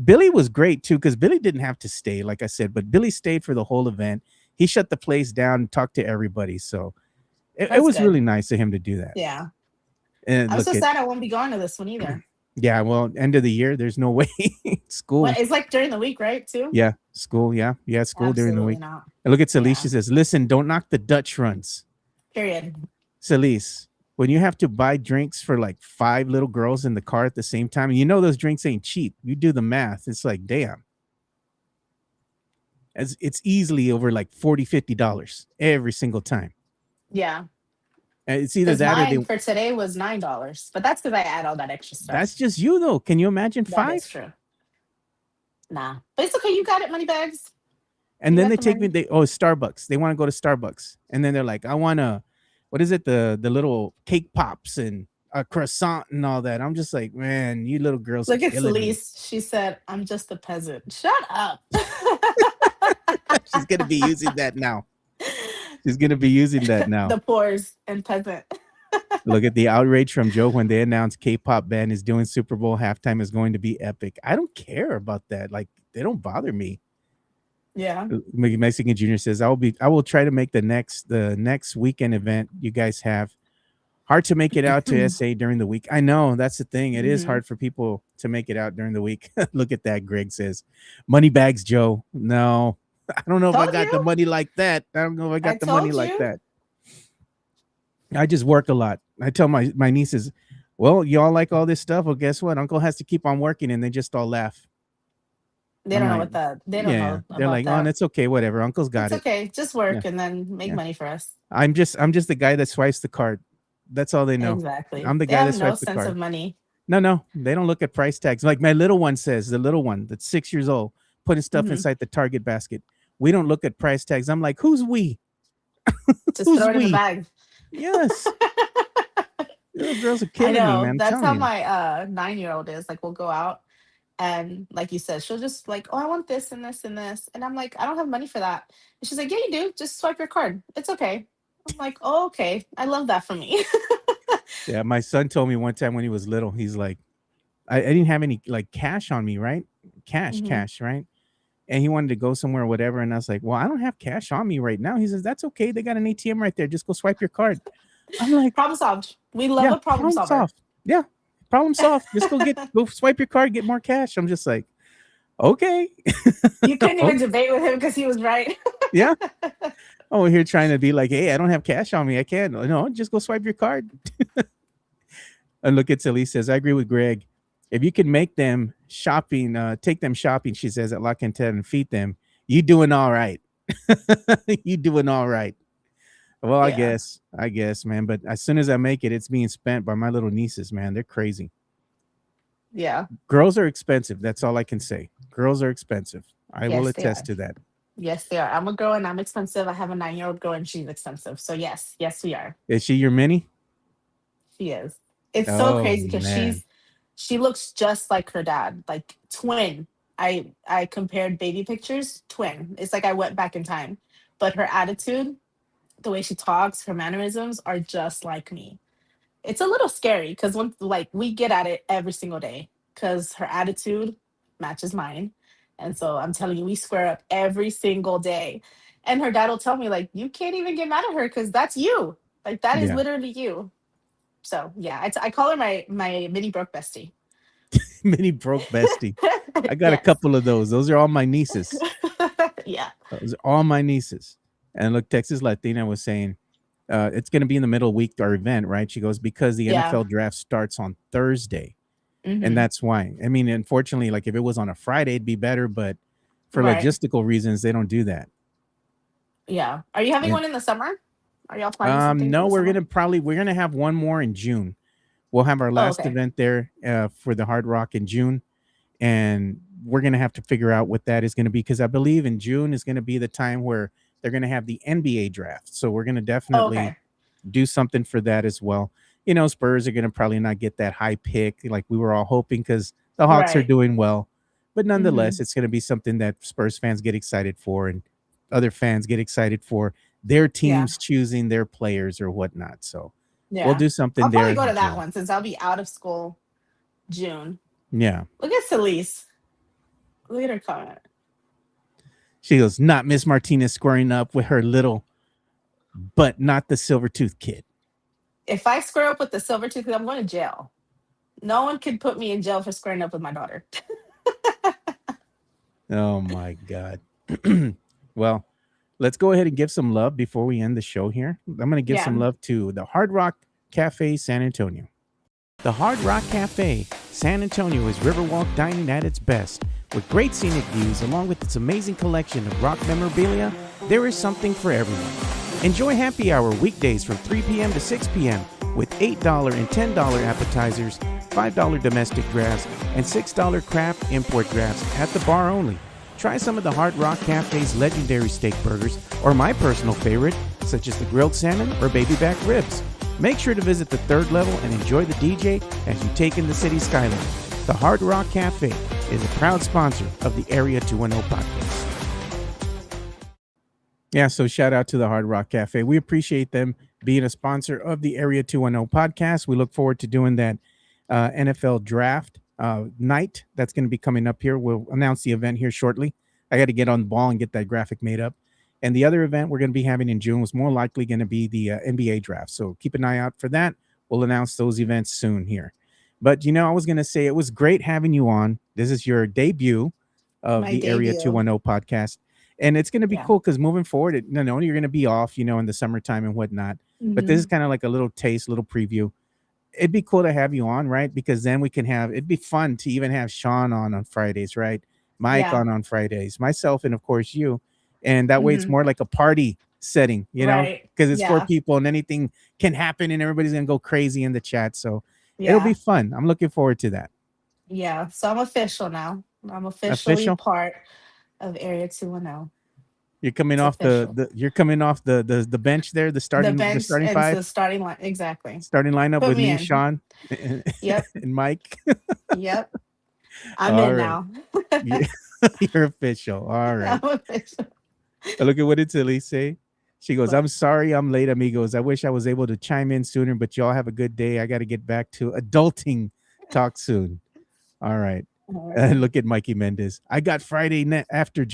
A: Billy was great too, because Billy didn't have to stay, like I said, but Billy stayed for the whole event. He shut the place down and talked to everybody. So it
B: That's
A: was
B: good.
A: really nice of him to do that.
B: Yeah.
A: And
B: I'm
A: look
B: so
A: at,
B: sad I won't be going to this one either.
A: yeah, well, end of the year, there's no way. School.
B: Well, it's like during the week, right? Too?
A: Yeah, school. Yeah, school during the
B: Absolutely
A: week.
B: not.
A: And look at Celise.
B: Yeah.
A: She says, listen, don't knock the Dutch runs.
B: Period.
A: Celise, when you have to buy drinks for like 5 little girls in the car at the same time, and those drinks ain't cheap. You do the math. It's like, damn. It's easily over like $40-$50 every single time.
B: Yeah.
A: And it's either
B: 'Cause
A: that or
B: mine for today was $9, but that's because I add all that extra stuff.
A: that's just you though. Can you imagine
B: That
A: 5?
B: is true. Nah, but it's okay. You got it, money bags.
A: And
B: You
A: then
B: got
A: they
B: the
A: take me.
B: money.
A: Starbucks. They want to go to Starbucks, and then they're like, I want to, what is it? The little cake pops and a croissant and all that. I'm just like, man, you little girls
B: Look
A: are
B: at
A: killing me.
B: Celise. She said, "I'm just a peasant." Shut up.
A: She's gonna be using that now. She's gonna be using that now.
B: The pores and peasant.
A: Look at the outrage from Joe when they announced K-pop band is doing Super Bowl halftime is going to be epic. I don't care about that. Like, they don't bother me.
B: Yeah.
A: Mexican Junior says, I will try to make the next weekend event you guys have. Hard to make it out to SA during the week. I know, that's the thing. It is hard for people to make it out during the week. Look at that, Greg says. Money bags, Joe. No, I don't know if I got the money like that. I don't know if I got the money like that. I just work a lot. I tell my nieces, well, y'all like all this stuff. Well, guess what? Uncle has to keep on working, and they just all laugh.
B: They don't know what that. They don't know.
A: They're like,
B: that.
A: oh, it's okay, whatever. Uncle's got
B: it's okay. Just work and then make money for us.
A: I'm just the guy that swipes the card. That's all they know.
B: Exactly.
A: I'm the guy that swipes the card.
B: No sense of money.
A: No, they don't look at price tags. Like my little one says, the little one that's 6 years old, putting stuff inside the Target basket. We don't look at price tags. I'm like, who's we?
B: Just throw it in the bag.
A: Yes. Little girls are killing me, man.
B: That's how my 9-year-old is. Like, we'll go out and like you said, she'll just like, oh, I want this and this and this. And I'm like, I don't have money for that. And she's like, yeah, you do. Just swipe your card. It's okay. I'm like, oh, okay. I love that for me.
A: Yeah, my son told me one time when he was little, he's like, I didn't have any like cash on me, right? Cash, right? And he wanted to go somewhere or whatever. And I was like, well, I don't have cash on me right now. He says, that's okay. They got an ATM right there. Just go swipe your card. I'm like,
B: problem solved. We love a problem solver.
A: Solved. Yeah, problem solved. Just go swipe your card, get more cash. I'm just like, okay.
B: You couldn't even debate with him because he was right.
A: Yeah. Oh, we're here trying to be like, hey, I don't have cash on me. I can't. No, just go swipe your card. And look at Tilly says, I agree with Greg. If you can make them shopping, take them shopping, she says, at La Quintana and feed them, you doing all right. You doing all right. Well, yeah. I guess, man. But as soon as I make it, it's being spent by my little nieces, man. They're crazy.
B: Yeah.
A: Girls are expensive. That's all I can say. Girls are expensive. I will attest to that.
B: Yes, they are. I'm a girl and I'm expensive. I have a 9-year-old girl and she's expensive. So yes, we are.
A: Is she your mini?
B: She is. It's so crazy because she looks just like her dad, like twin. I compared baby pictures, twin. It's like I went back in time. But her attitude, the way she talks, her mannerisms are just like me. It's a little scary because we get at it every single day because her attitude matches mine. And so I'm telling you, we square up every single day. And her dad will tell me, like, you can't even get mad at her because that's you. Like, that is literally you. So, yeah, I call her my mini broke bestie.
A: Mini broke bestie. I got a couple of those. Those are all my nieces.
B: Yeah.
A: Those are all my nieces. And look, Texas Latina was saying it's going to be in the middle of the week, our event, right? She goes, because the NFL draft starts on Thursday. And that's why. I mean, unfortunately, like if it was on a Friday, it'd be better. But for logistical reasons, they don't do that.
B: Yeah. Are you having one in the summer? Are y'all planning something?
A: No, we're gonna have one more in June. We'll have our last event there for the Hard Rock in June, and we're gonna have to figure out what that is gonna be because I believe in June is gonna be the time where they're gonna have the NBA draft. So we're gonna definitely do something for that as well. You know, Spurs are gonna probably not get that high pick like we were all hoping because the Hawks are doing well, but nonetheless, it's gonna be something that Spurs fans get excited for and other fans get excited for. Their teams choosing their players or whatnot. So we'll do something
B: I'll
A: there.
B: probably go to that one since I'll be out of school June.
A: Yeah.
B: Look at Celise. Look at her comment.
A: She goes, not Miss Martinez squaring up with her little, but not the silver tooth kid.
B: If I square up with the silver tooth kid, I'm going to jail. No one could put me in jail for squaring up with my daughter.
A: Oh my God. Well, let's go ahead and give some love before we end the show here. I'm going to give some love to the Hard Rock Cafe San Antonio. The Hard Rock Cafe San Antonio is Riverwalk dining at its best. With great scenic views along with its amazing collection of rock memorabilia, there is something for everyone. Enjoy happy hour weekdays from 3 p.m. to 6 p.m. with $8 and $10 appetizers, $5 domestic drafts, and $6 craft import drafts at the bar only. Try some of the Hard Rock Cafe's legendary steak burgers, or my personal favorite, such as the grilled salmon or baby back ribs. Make sure to visit the third level and enjoy the DJ as you take in the city skyline. The Hard Rock Cafe is a proud sponsor of the Area 210 podcast. Yeah, so shout out to the Hard Rock Cafe. We appreciate them being a sponsor of the Area 210 podcast. We look forward to doing that NFL draft night that's going to be coming up here. We'll announce the event here shortly. I got to get on the ball and get that graphic made up. And the other event we're going to be having in June was more likely going to be the NBA draft. So keep an eye out for that. We'll announce those events soon here. But, I was going to say it was great having you on. This is your debut of the Area 210 podcast. And it's going to be cool because moving forward, you're going to be off, in the summertime and whatnot. Mm-hmm. But this is kind of like a little taste, little preview. It'd be cool to have you on, right? Because then it'd be fun to even have Sean on Fridays, right? Mike on Fridays, myself, and of course you. And that way it's more like a party setting, because it's for people and anything can happen and everybody's going to go crazy in the chat. So it'll be fun. I'm looking forward to that.
B: Yeah. So I'm official now. I'm officially part of Area 210.
A: You're coming off the bench there, the starting five.
B: The starting line. Exactly.
A: Starting lineup with me,
B: in.
A: Sean,
B: yep,
A: and Mike.
B: Yep. I'm in now.
A: You're official. All right.
B: I'm official.
A: Look at what did Tilly say. She goes, I'm sorry I'm late, amigos. I wish I was able to chime in sooner, but y'all have a good day. I got to get back to adulting. Talk soon. All right. Look at Mikey Mendez. I got Friday after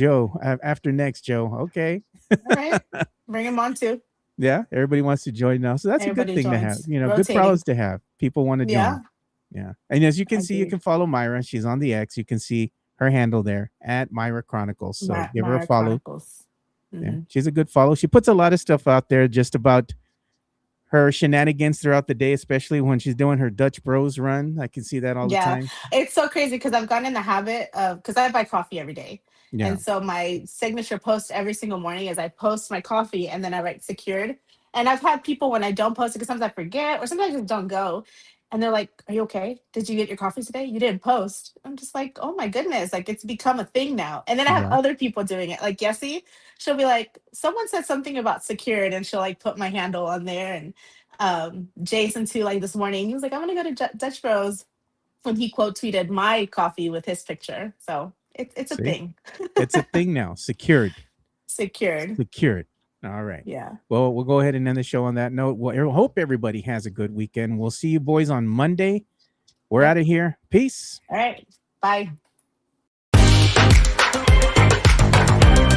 A: next, Joe. Okay.
B: All right. Bring him on too.
A: Yeah. Everybody wants to join now. So that's
B: Everybody
A: a good thing
B: joins.
A: to have.
B: Rotating.
A: Good problems to have. People want to join. Yeah. And as you can see, you
B: Agreed.
A: can follow Myra. She's on the X. You can see her handle there at Myra Chronicles. So give her a follow. Yeah, she's a good follow. She puts a lot of stuff out there just about her shenanigans throughout the day, especially when she's doing her Dutch Bros run. I can see that all the time.
B: It's so crazy because I've gotten in the habit of, because I buy coffee every day.
A: Yeah.
B: And so my signature post every single morning is I post my coffee and then I write secured. And I've had people when I don't post it, because sometimes I forget or sometimes I just don't go. And they're like, are you okay? Did you get your coffee today? You didn't post. I'm just like, oh my goodness. Like, it's become a thing now. And then I have other people doing it. Like Yessie, she'll be like, someone said something about secured, and she'll like put my handle on there. And Jason too, like this morning, he was like, I'm going to go to Dutch Bros, when he quote tweeted my coffee with his picture. So it's a thing.
A: It's a thing now. Secured. All right.
B: Yeah.
A: Well, we'll go ahead and end the show on that note. Well, I hope everybody has a good weekend. We'll see you boys on Monday. We're out of here. Peace.
B: All right. Bye.